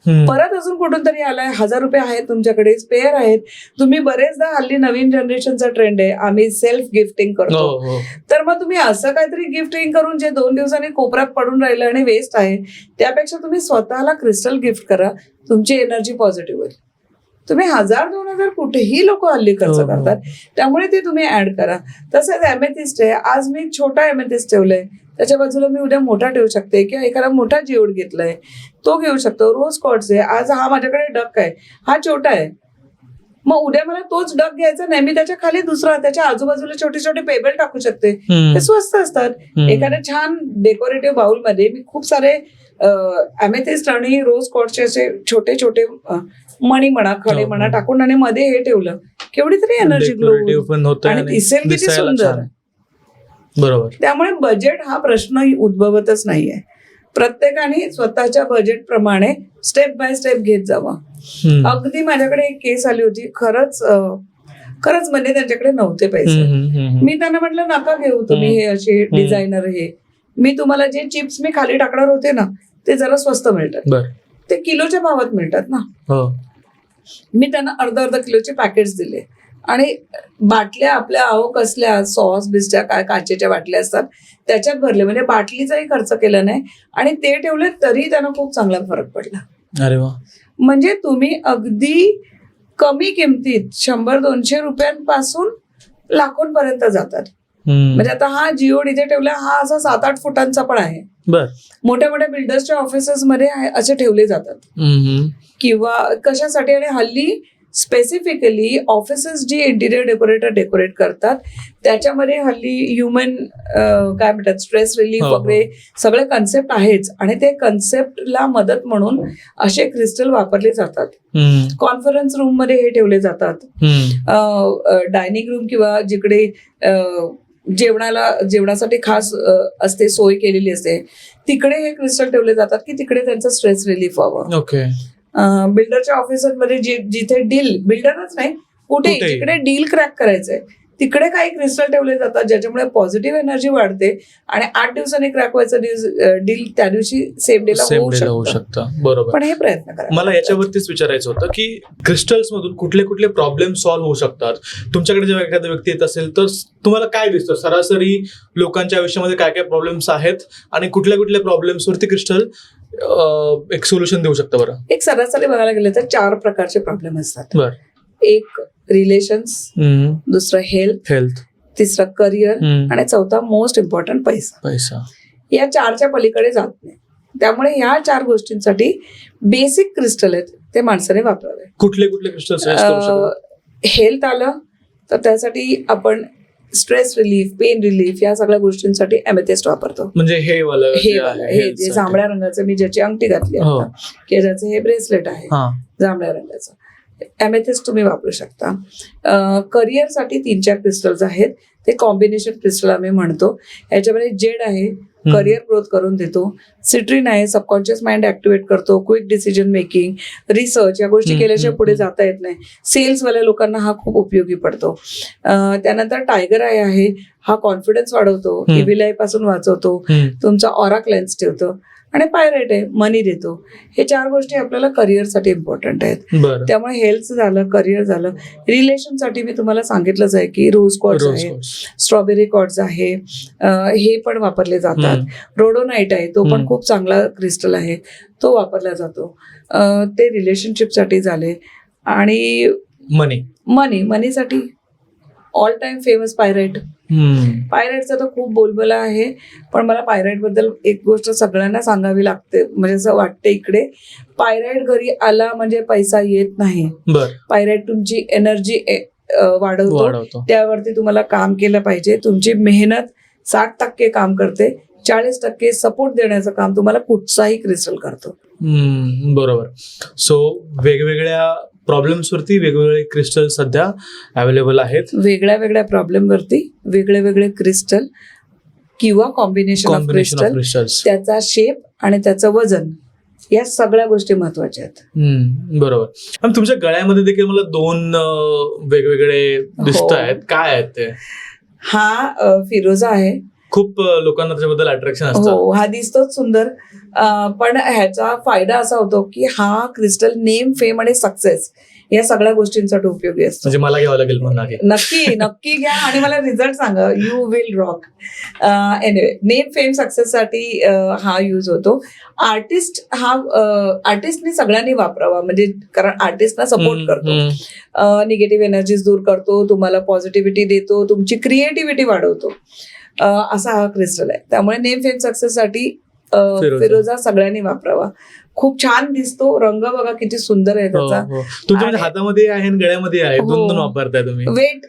परत अजून कुठून तरी आलाय, 1000 रुपये आहेत तुमच्याकडे, स्पेअर आहेत. तुम्ही बरेचदा हल्ली नवीन जनरेशनचा ट्रेंड आहे, आम्ही सेल्फ गिफ्टिंग करतो, तर मग तुम्ही असं काहीतरी गिफ्टिंग करून जे 2 दिवसांनी कोपऱ्यात पडून राहिलं आणि वेस्ट आहे, त्यापेक्षा तुम्ही स्वतःला क्रिस्टल गिफ्ट करा, तुमची एनर्जी पॉझिटिव्ह होईल. तुम्ही 1000-2000 कुठेही लोक हल्ली खर्च करतात, त्यामुळे ते तुम्ही ऍड करा. तसंच एमेथिस्ट आहे, आज मी छोटा एमेथिस्ट ठेवलाय, त्याच्या बाजूला मी उद्या मोठा ठेवू शकते किंवा एखादा मोठा जिओड घेतलाय तो घेऊ शकतो. रोज कॉर्ड्स आहे, आज हा माझ्याकडे डक आहे, हा छोटा आहे, मग उद्या मला तोच डक घ्यायचा नाही, मी त्याच्या खाली दुसरा, त्याच्या आजूबाजूला छोटे छोटे पेबल टाकू शकते, ते स्वस्त असतात. एखाद्या छान डेकोरेटिव्ह बाउल मध्ये मी खूप सारे एमेथिस्ट आणि रोज कॉर्ड्सचे असे छोटे छोटे मणी म्हणा, खडे म्हणा टाकून आणि मध्ये हे ठेवलं, केवढी तरी एनर्जी ग्लो आणि दिसेल किती सुंदर. बरोबर. त्यामुळे बजेट हा प्रश्न उद्भवतच नाहीये. प्रत्येकाने स्वतःच्या बजेट प्रमाणे स्टेप बाय स्टेप घेत जावा. अगदी माझ्याकडे एक केस आली होती, खरंच म्हणजे त्यांच्याकडे नव्हते पैसे, मी त्यांना म्हटलं नका घेऊ तुम्ही हे असे डिझायनर, हे मी तुम्हाला जे चिप्स मी खाली टाकणार होते ना ते जरा स्वस्त मिळतात. बर. ते किलोच्या भावात मिळतात ना. हो. मी त्यांना अर्धा किलोचे पॅकेट्स दिले आणि बाटल्या आपल्या कसल्या सॉस बिसच्या काय काचेच्या बाटल्या असतात त्याच्यात भरले, म्हणजे बाटलीचाही खर्च केला नाही आणि ते ठेवले तरी त्यांना खूप चांगला फरक पडला. अरे वा. म्हणजे तुम्ही अगदी कमी किमतीत 100-200 रुपयांपासून लाखोंपर्यंत जातात. म्हणजे आता हा जिओड इथे ठेवला, हा असा 7-8 फुटांचा पण आहे. बर. मोठ्या मोठ्या बिल्डर्सच्या ऑफिसेस मध्ये असे ठेवले जातात. किंवा कशासाठी, आणि हल्ली स्पेसिफिकली ऑफिसेस जी इंटिरियर डेकोरेट करतात त्याच्यामध्ये हल्ली ह्युमन काय म्हणतात स्ट्रेस रिलीफ वगैरे सगळे कन्सेप्ट आहेच, आणि ते कन्सेप्टला मदत म्हणून असे क्रिस्टल वापरले जातात. कॉन्फरन्स रूम मध्ये हे ठेवले जातात. डायनिंग रूम किंवा जिकडे जेवणासाठी खास असते, सोय केलेली असते, तिकडे हे क्रिस्टल ठेवले जातात की तिकडे त्यांचं स्ट्रेस रिलीफ व्हावं. ओके. बिल्डरच्या ऑफिसमध्ये जिथे डील, बिल्डरच नाही कुठे जिकडे डील क्रॅक करायचंय तिकडे काही क्रिस्टल ठेवले जातात ज्याच्यामुळे पॉझिटिव्ह एनर्जी वाढते आणि 8 दिवसांनी क्रॅक व्हायचं डील त्या दिवशी सेम डेला होऊ शकतं. बरोबर. पण हे प्रयत्न करा. मला याच्यावरतीच विचारायचं होतं की क्रिस्टल्स मधून कुठले कुठले प्रॉब्लेम सॉल्व्ह होऊ शकतात. तुमच्याकडे जेव्हा एखादा व्यक्ती येत असेल तर तुम्हाला काय दिसतं सरासरी लोकांच्या आयुष्यामध्ये काय काय प्रॉब्लेम्स आहेत आणि कुठल्या कुठल्या प्रॉब्लेम्स वरती क्रिस्टल एक सोल्युशन देऊ शकतं? बरं, एक सरासरी बघायला गेलं तर 4 प्रकारचे प्रॉब्लेम असतात. बरं. एक रिलेशन्स, दुसरं हेल्थ, तिसरं करिअर आणि चौथा मोस्ट इम्पॉर्टंट पैसा. या 4च्या पलीकडे जात नाही. त्यामुळे ह्या 4 गोष्टींसाठी बेसिक क्रिस्टल आहेत ते माणसाने वापरावे. कुठले कुठले क्रिस्टल? हेल्थ आलं तर त्यासाठी आपण स्ट्रेस रिलीफ, पेन रिलीफ या सगळ्या गोष्टींसाठी एमेथिस्ट वापरतो. म्हणजे हे जे जांभळ्या रंगाचं मी ज्याची अंगठी घातली आता, की ज्याचं हे ब्रेसलेट आहे जांभळ्या रंगाचं, एमेथिस्ट तुम्ही वापरू शकता. करिअरसाठी 3-4 क्रिस्टल्स आहेत, ते कॉम्बिनेशन क्रिस्टल आम्ही म्हणतो. याच्यामध्ये जेड आहे, करिअर ग्रोथ करून देतो. सिट्रीन आहे, सबकॉन्शियस माइंड ऍक्टिव्हेट करतो, क्विक डिसिजन मेकिंग, रिसर्च या गोष्टी केल्याशिवाय पुढे जाता येत नाही. सेल्सवाल्या लोकांना हा खूप उपयोगी पडतो. त्यानंतर टायगर आय आहे, हा कॉन्फिडन्स वाढवतो, इव्हिल आय पासून वाचवतो, तुमचा ऑरा क्लेन्स ठेवतो. आणि पायरेट आहे, मनी देतो. हे 4 गोष्टी आपल्याला करिअरसाठी इम्पॉर्टंट आहेत. त्यामुळे हेल्थ झालं, करिअर झालं. रिलेशनसाठी मी तुम्हाला सांगितलंच आहे की रोज क्वार्ट्स आहे, स्ट्रॉबेरी क्वार्ट्स आहे, हे पण वापरले जातात. रोडोनाइट आहे, तो पण खूप चांगला क्रिस्टल आहे, तो वापरला जातो. ते रिलेशनशिपसाठी झाले. आणि मनीसाठी ऑल टाइम फेमस पायरेट. पायरेटचा तर खूप बोलबोला आहे, पण मला पायरेट बद्दल एक गोष्ट सगळ्यांना सांगावी लागते. म्हणजे असं वाटतं इकडे, पायरेट घरी आला म्हणजे पैसा येत नाही. पायरेट तुमची एनर्जी वाढवतो. त्यावरती तुम्हाला काम केलं पाहिजे. तुमची मेहनत 60% काम करते, 40% सपोर्ट देण्याचं काम तुम्हाला कुठचाही क्रिस्टल करतो. बरोबर. सो वेगवेगळ्या प्रॉब्लेम्स वरती वेगवेगळे क्रिस्टल सध्या अवेलेबल आहेत. वेगळ्या प्रॉब्लेम वरती वेगळे क्रिस्टल किंवा कॉम्बिनेशन ऑफ क्रिस्टल्स, त्याचा शेप आणि त्याचं वजन, या सगळ्या गोष्टी महत्वाच्या आहेत. बरोबर. तुमच्या गळ्यामध्ये देखील मला 2 वेगवेगळे दिसत आहेत. काय आहेत ते? हा फिरोजा आहे. खूप लोकांना त्याच्याबद्दल अट्रॅक्शन असतं. हो, हा दिसतोच सुंदर, पण ह्याचा फायदा असा होतो की हा क्रिस्टल नेम, फेम आणि सक्सेस या सगळ्या गोष्टींसाठी उपयोगी असतो. म्हणजे मला घ्यावं लागेल म्हणा. नक्की घ्या आणि मला रिझल्ट सांगा. You will rock. Anyway, name, fame, success साठी हा यूज होतो. आर्टिस्टनी सगळ्यांनी वापरावा, म्हणजे कारण आर्टिस्टना सपोर्ट करतो, निगेटिव्ह एनर्जीज दूर करतो, तुम्हाला पॉझिटिव्हिटी देतो, तुमची क्रिएटिव्हिटी वाढवतो. असा हा क्रिस्टल आहे. त्यामुळे नेम, फेम, सक्सेस साठी फिरोजा सगळ्यांनी वापरावा. खूप छान दिसतो. रंग बघा किती सुंदर आहे त्याचा. तुमच्या हातामध्ये आहे आणि गळ्यामध्ये आहे, दोन वापरताय तुम्ही. वेट.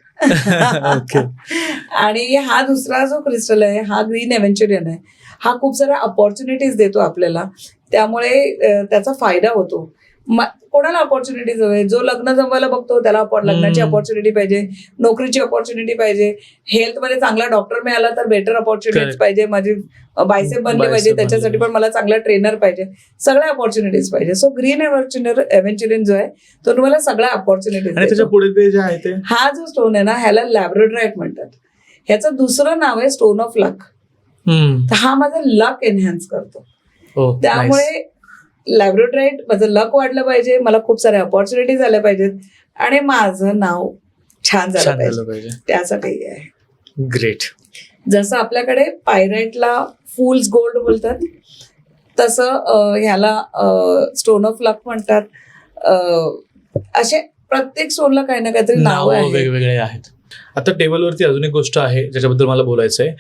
आणि हा दुसरा जो क्रिस्टल आहे हा ग्रीन एव्हेंचुरियन आहे. हा खूप साऱ्या अपॉर्च्युनिटीज देतो आपल्याला, त्यामुळे त्याचा फायदा होतो. कोणाला अपॉर्च्युनिटीज हवे? जो लग्न जमवायला बघतो त्याला लग्नाची अपॉर्च्युनिटी पाहिजे, नोकरीची अपॉर्च्युनिटी पाहिजे, हेल्थ मध्ये चांगला डॉक्टर मिळाला तर बेटर अपॉर्च्युनिटीज पाहिजे, माझी बायसेप बनली पाहिजे त्याच्यासाठी पण मला चांगला ट्रेनर पाहिजे, सगळ्या अपॉर्च्युनिटीज पाहिजे. सो ग्रीन एव्हेंचुरियन जो आहे तो तुम्हाला सगळ्या अपॉर्च्युनिटीज. हा जो स्टोन आहे ना, ह्याला लॅब्रोड्राइट म्हणतात. ह्याचं दुसरं नाव आहे स्टोन ऑफ लक. हा माझा लक एनहान्स करतो. त्यामुळे लॅब्रोटाईट माझं लक वाढलं पाहिजे, मला खूप साऱ्या ऑपॉर्च्युनिटी झाल्या पाहिजेत आणि माझं नाव छान झालं पाहिजे, त्यासाठी आहे. ग्रेट. जसं आपल्याकडे पायराईटला फुल्स गोल्ड बोलतात, तसं ह्याला स्टोन ऑफ लक म्हणतात. असे प्रत्येक स्टोनला काही ना काहीतरी नाव वेगवेगळे आहेत. आता टेबलवरती अजून एक गोष्ट आहे ज्याच्याबद्दल मला बोलायचं आहे.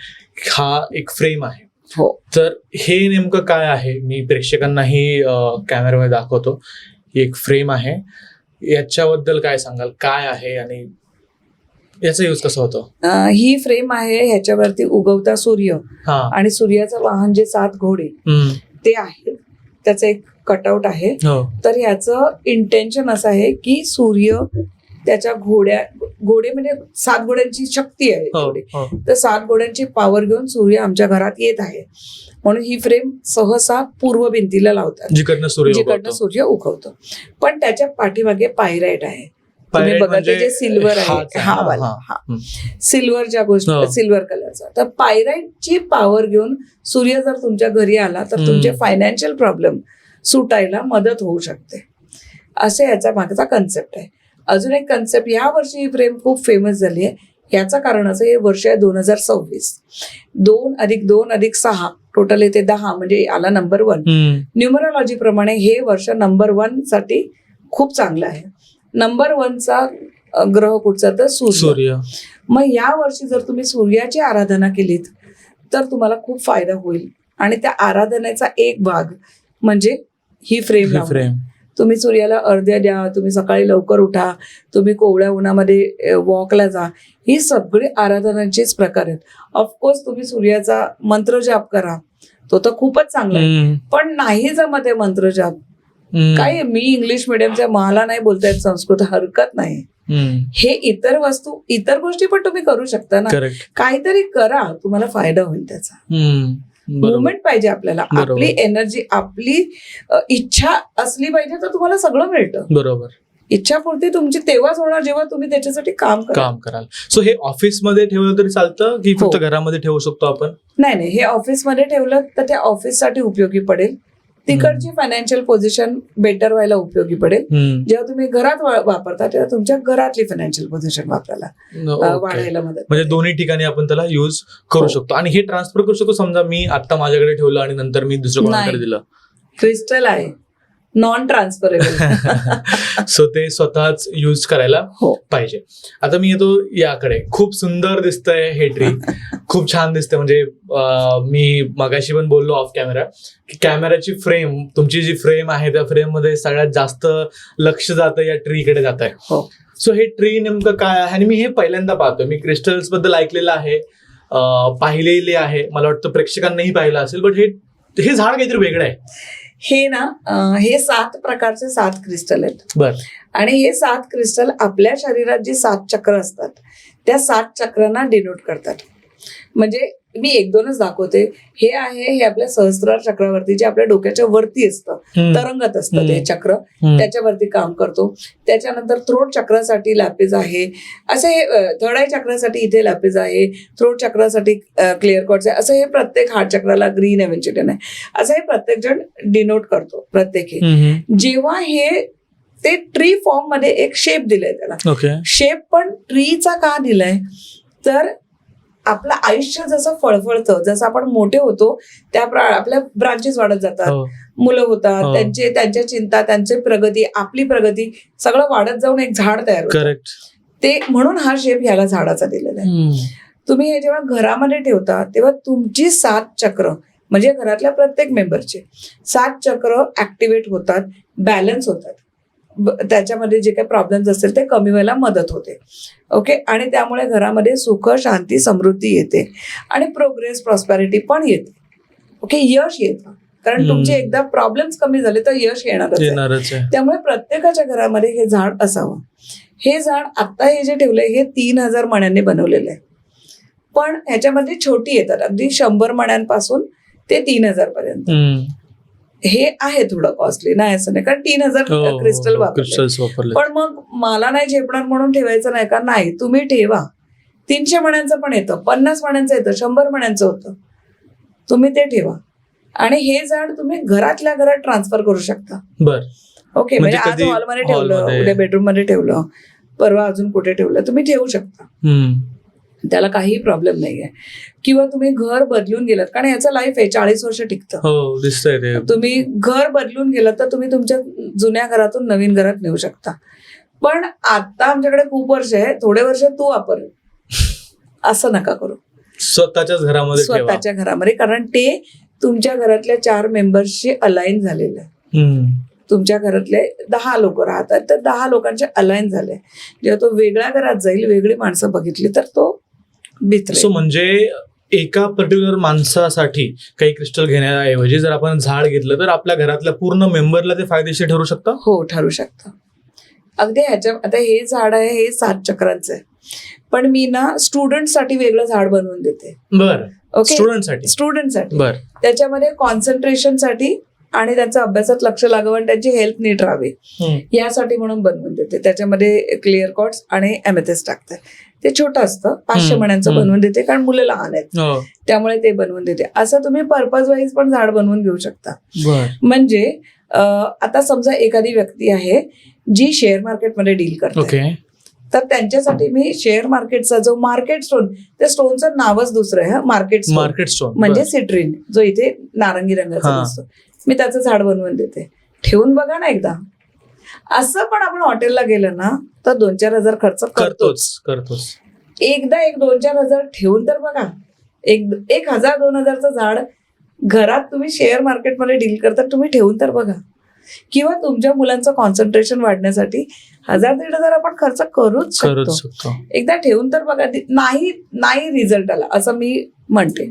हा एक फ्रेम आहे. हो. तर हे नेमकं काय आहे, मी प्रेक्षकांनाही कॅमेऱ्यामध्ये दाखवतो. ही एक फ्रेम आहे, याच्याबद्दल काय सांगाल, काय आहे आणि याचा यूज कसा होतो? ही फ्रेम आहे, ह्याच्यावरती उगवता सूर्य आणि सूर्याचं वाहन जे 7 घोडे ते आहे, त्याचं एक कटआउट आहे. तर ह्याचं इंटेन्शन असं आहे की सूर्य त्याच्या घोडे म्हणजे 7 घोड्यांची शक्ती आहे, तर 7 घोड्यांची पॉवर घेऊन सूर्य आमच्या घरात येत आहे, म्हणून ही फ्रेम सहसा पूर्व भिंतीला लावतात, जिकडनं सूर्य उगवतो. पण त्याच्या पाठीमागे पायराईट आहे. तुम्ही बघा ते जे सिल्वर आहे, सिल्वरच्या गोष्टी, सिल्वर कलरचा. तर पायराईटची पॉवर घेऊन सूर्य जर तुमच्या घरी आला तर तुमचे फायनान्शियल प्रॉब्लेम सुटायला मदत होऊ शकते, असे याचा मागचा कन्सेप्ट आहे. अजून एक कन्सेप्ट, या वर्षी ही फ्रेम खूप फेमस झाली आहे. याचं कारण असं, हे वर्ष आहे 2026. 2+2+6 टोटल येते 10, म्हणजे आला नंबर 1. न्यूमरोलॉजी प्रमाणे हे वर्ष नंबर 1 साठी खूप चांगलं आहे. नंबर 1चा ग्रह कुठचा, तर सूर्य. मग या वर्षी जर तुम्ही सूर्याची आराधना केलीत तर तुम्हाला खूप फायदा होईल. आणि त्या आराधनेचा एक भाग म्हणजे ही फ्रेम. तुम्ही सूर्याला अर्ध्या द्या, तुम्ही सकाळी लवकर उठा, तुम्ही कोवळ्या उन्हामध्ये वॉकला जा, ही सगळी आराधनांचेच प्रकार आहेत. ऑफकोर्स तुम्ही सूर्याचा मंत्र जाप करा, तो तर खूपच चांगला आहे. पण नाही जमत आहे मंत्र जाप, काय मी इंग्लिश मिडियमच्या, मला नाही बोलता येत संस्कृत, हरकत नाही. हे इतर गोष्टी पण तुम्ही करू शकता ना. काहीतरी करा, तुम्हाला फायदा होईल त्याचा. मुवमेंट पाहिजे आपल्याला, आपली एनर्जी, आपली इच्छा असली पाहिजे, तर तुम्हाला सगळं मिळतं. बरोबर. इच्छापूर्ती तुमची तेव्हाच होणार जेव्हा तुम्ही त्याच्यासाठी काम कराल. सो हे ऑफिसमध्ये ठेवलं तरी चालतं की फक्त घरामध्ये ठेवू शकतो आपण? नाही, हे ऑफिसमध्ये ठेवलं तर ते ऑफिससाठी उपयोगी पडेल. तिकडची फायनान्शियल पोझिशन बेटर व्हायला उपयोगी पडेल. जेव्हा तुम्ही घरात वापरता तेव्हा तुमच्या घरातली फायनान्शियल पोझिशन वापरायला वाढायला मदत. म्हणजे दोन्ही ठिकाणी आपण त्याला युज करू शकतो. आणि हे ट्रान्सफर करू शकतो, समजा मी आता माझ्याकडे ठेवलं आणि नंतर मी दुसऱ्या कोणाकडे दिलं. क्रिस्टल आहे, नॉन ट्रान्सफरेबल. सो ते स्वतःच युज करायला पाहिजे. आता मी येतो याकडे. खूप सुंदर दिसतंय हे ट्री, खूप छान दिसतंय. म्हणजे मी मगाशी पण बोललो ऑफ कॅमेरा की कॅमेराची फ्रेम, तुमची जी फ्रेम आहे त्या फ्रेम मध्ये सगळ्यात जास्त लक्ष जातं या ट्रीकडे जात आहे. सो हे ट्री नेमकं काय आहे? आणि मी हे पहिल्यांदा पाहतोय. मी क्रिस्टल्स बद्दल ऐकलेलं आहे, पाहिलेले आहे, मला वाटतं प्रेक्षकांनाही पाहिलं असेल, बट हे झाड काहीतरी वेगळं आहे. हे ना, हे 7 प्रकारचे 7 क्रिस्टल आहेत. बर. आणि हे 7 क्रिस्टल आपल्या शरीरात जी 7 चक्र असतात त्या 7 चक्रांना डिनोट करतात. म्हणजे मी 1-2च दाखवते. हे आपल्या सहस्त्रार चक्रावरती, जे आपल्या डोक्याच्या वरती असतं, तरंगत असतं ते चक्र, त्याच्यावरती काम करतो. त्याच्यानंतर थ्रोट चक्रासाठी लॅपिस आहे, असे थर्ड आय चक्रासाठी इथे लॅपिस आहे, थ्रोट चक्रासाठी क्लिअर कॉर्ड्स आहे, असं हे प्रत्येक हार्ट चक्राला ग्रीन एव्हेंचिटन आहे, असं हे प्रत्येक जण डिनोट करतो प्रत्येक. जेव्हा हे ते ट्री फॉर्म मध्ये एक शेप दिलाय त्याला. शेप पण ट्रीचा का दिलाय, तर आपलं आयुष्य जसं फळफळतं, जसं आपण मोठे होतो त्या आपल्या ब्रांचेस वाढत जातात, मुलं होतात, त्यांच्या चिंता, त्यांची प्रगती, आपली प्रगती, सगळं वाढत जाऊन एक झाड तयार होतं. ते म्हणून हा शेप ह्याला झाडाचा दिलेला आहे. तुम्ही हे जेव्हा घरामध्ये ठेवता तेव्हा तुमची 7 चक्र, म्हणजे घरातल्या प्रत्येक मेंबरचे 7 चक्र ऍक्टिव्हेट होतात, बॅलन्स होतात. त्याच्यामध्ये जे काही प्रॉब्लेम्स असतील ते कमी व्हायला मदत होते. ओके. आणि त्यामुळे घरामध्ये सुख, शांती, समृद्धी येते आणि प्रोग्रेस, प्रॉस्पॅरिटी पण येते. ओके. यश येतं, कारण तुमचे एकदा प्रॉब्लेम्स कमी झाले तर यश येणारच आहे. त्यामुळे प्रत्येकाच्या घरामध्ये हे झाड असावं. हे झाड आता हे जे ठेवलंय हे 3000 मण्यांनी बनवलेलं आहे, पण ह्याच्यामध्ये छोटी येतात, अगदी 100 मण्यांपासून ते 3000 पर्यंत. हे आहे थोडं कॉस्टली, नाही असं नाही, कारण 3000 क्रिस्टल वापरले. पण मग मला नाही झेपणार म्हणून ठेवायचं नाही का? नाही, तुम्ही ठेवा. 300 मण्यांचं पण येतं, 50 मण्यांचं येतं, 100 मण्यांचं होतं, तुम्ही ते ठेवा. आणि हे झाड तुम्ही घरातल्या घरात ट्रान्सफर करू शकता. बर. ओके, म्हणजे आज कधी हॉलमध्ये ठेवलं, हॉलमध्ये- उद्या बेडरूम मध्ये ठेवलं, परवा अजून कुठे ठेवलं, तुम्ही ठेवू शकता. त्याला काही प्रॉब्लेम नाहीये. किंवा तुम्ही घर बदलून गेलात, कारण याचं लाईफ आहे 40 वर्ष टिकतं. हो, दिसतंय ते. तुम्ही घर बदलून गेलात तर तुम्ही तुमच्या जुन्या घरातून नवीन घरात नेऊ शकता. पण आता आमच्याकडे खूप वर्ष आहे, थोडे वर्ष तू वापर, असं नका करू स्वतःच्याच घरामध्ये ठेवा. स्वतःच्या घरामध्ये, कारण ते तुमच्या घरातल्या 4 मेंबर्सशी अलाइन झालेलं आहे. तुमच्या घरातले 10 लोक राहतात, तर 10 लोकांचे अलाइन झाले. जेव्हा तो वेगळ्या घरात जाईल, वेगळी माणसं बघितली तर तो बिथरेल. सो म्हणजे एका पर्टिक्युलर माणसासाठी काही क्रिस्टल घेण्याऐवजी जर आपण झाड घेतलं तर आपल्या घरातल्या पूर्ण मेंबरला ते फायदेशीर ठरू शकतं. हो, ठरू शकतं. अगदी आता हे झाड आहे, हे 7 चक्रांचं आहे, पण मी ना स्टुडंटसाठी वेगळं झाड बनवून देते. बर. ओके, स्टुडंटसाठी. बर. त्याच्यामध्ये कॉन्सन्ट्रेशनसाठी आणि त्यांच्या अभ्यासात लक्ष लागावं आणि त्यांची हेल्थ नीट राहावी यासाठी म्हणून बनवून देते. त्याच्यामध्ये क्लिअर कॉर्ड्स आणि एमेथिस्ट टाकते. ते छोटं असतं, 500 मण्यांचं बनवून देते, कारण मुलं लहान आहेत त्यामुळे ते बनवून देते. असं तुम्ही पर्पज वाईज पण झाड बनवून घेऊ शकता. म्हणजे आता समजा एखादी व्यक्ती आहे जी शेअर मार्केटमध्ये डील करते, तर त्यांच्यासाठी मी शेअर मार्केटचा जो मार्केट स्टोन, त्या स्टोनचं नावच दुसरं आहे, मार्केट स्टोन म्हणजे सिट्रिन, जो इथे नारंगी रंगाचा असतो, मी त्याचं झाड बनवून देते. ठेवून बघा ना एकदा. असं पण आपण हॉटेलला गेलं ना तर 2-4 हजार खर्च करतोच. एकदा 1-2-4 हजार ठेवून तर बघा. 1,000-2,000चं झाड घरात तुम्ही शेअर मार्केटमध्ये डील करता, तुम्ही ठेवून तर बघा. किंवा तुमच्या मुलांचं कॉन्सन्ट्रेशन वाढण्यासाठी 1,000-1,500 आपण खर्च करूच शकतो. एकदा ठेवून तर बघा. नाही रिझल्ट आला असं मी म्हणते.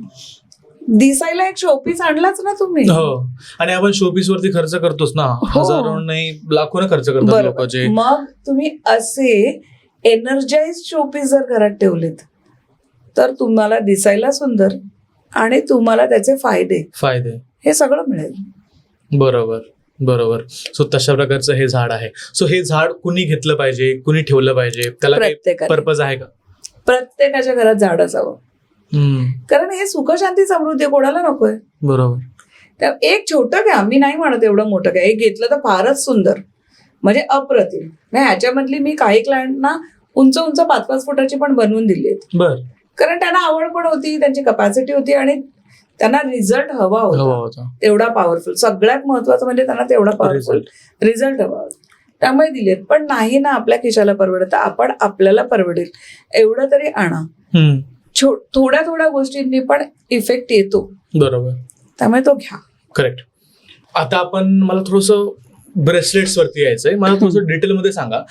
दिसायला एक शोपीस आणलाच ना तुम्ही. हो, आणि आपण शोपीस वरती खर्च करतोच ना, हजारो नाही लाखोने खर्च करतात लोक. मग तुम्ही असे एनर्जाइज शोपीस जर घरात ठेवलेत तर तुम्हाला दिसायला सुंदर आणि तुम्हाला त्याचे फायदे हे सगळं मिळेल. बरोबर. सो तशा प्रकारचं हे झाड आहे. सो हे झाड कुणी घेतलं पाहिजे, कुणी ठेवलं पाहिजे, त्याला काही पर्पज आहे का? प्रत्येकाच्या घरात झाड असावं, कारण हे सुख शांती समृद्धी कोणाला नकोय. बरोबर. त्या एक छोटं घ्या, मी नाही म्हणत एवढं मोठं घ्या, एक घेतलं तर फारच सुंदर, म्हणजे अप्रतिम. ह्याच्यामधली मी काही क्लायंटना उंच 5-5 फुटाची पण बनवून दिली आहेत, कारण त्यांना आवड पण होती, त्यांची कपॅसिटी होती आणि त्यांना रिझल्ट हवा होता तेवढा पॉवरफुल. सगळ्यात महत्वाचं म्हणजे त्यांना तेवढा पॉवरफुल रिझल्ट हवा होता, त्यामुळे दिलेत. पण नाही ना आपल्या खिशाला परवडत, आपण आपल्याला परवडेल एवढं तरी आणा. थोड्या गोष्टींनी पण इफेक्ट येतो. बरोबर. त्यामुळे तो घ्या. करेक्ट. आता मला थोडंसं ब्रेसलेट्स वरती यायचंय. मला थोडंसं डिटेलमध्ये सांगा.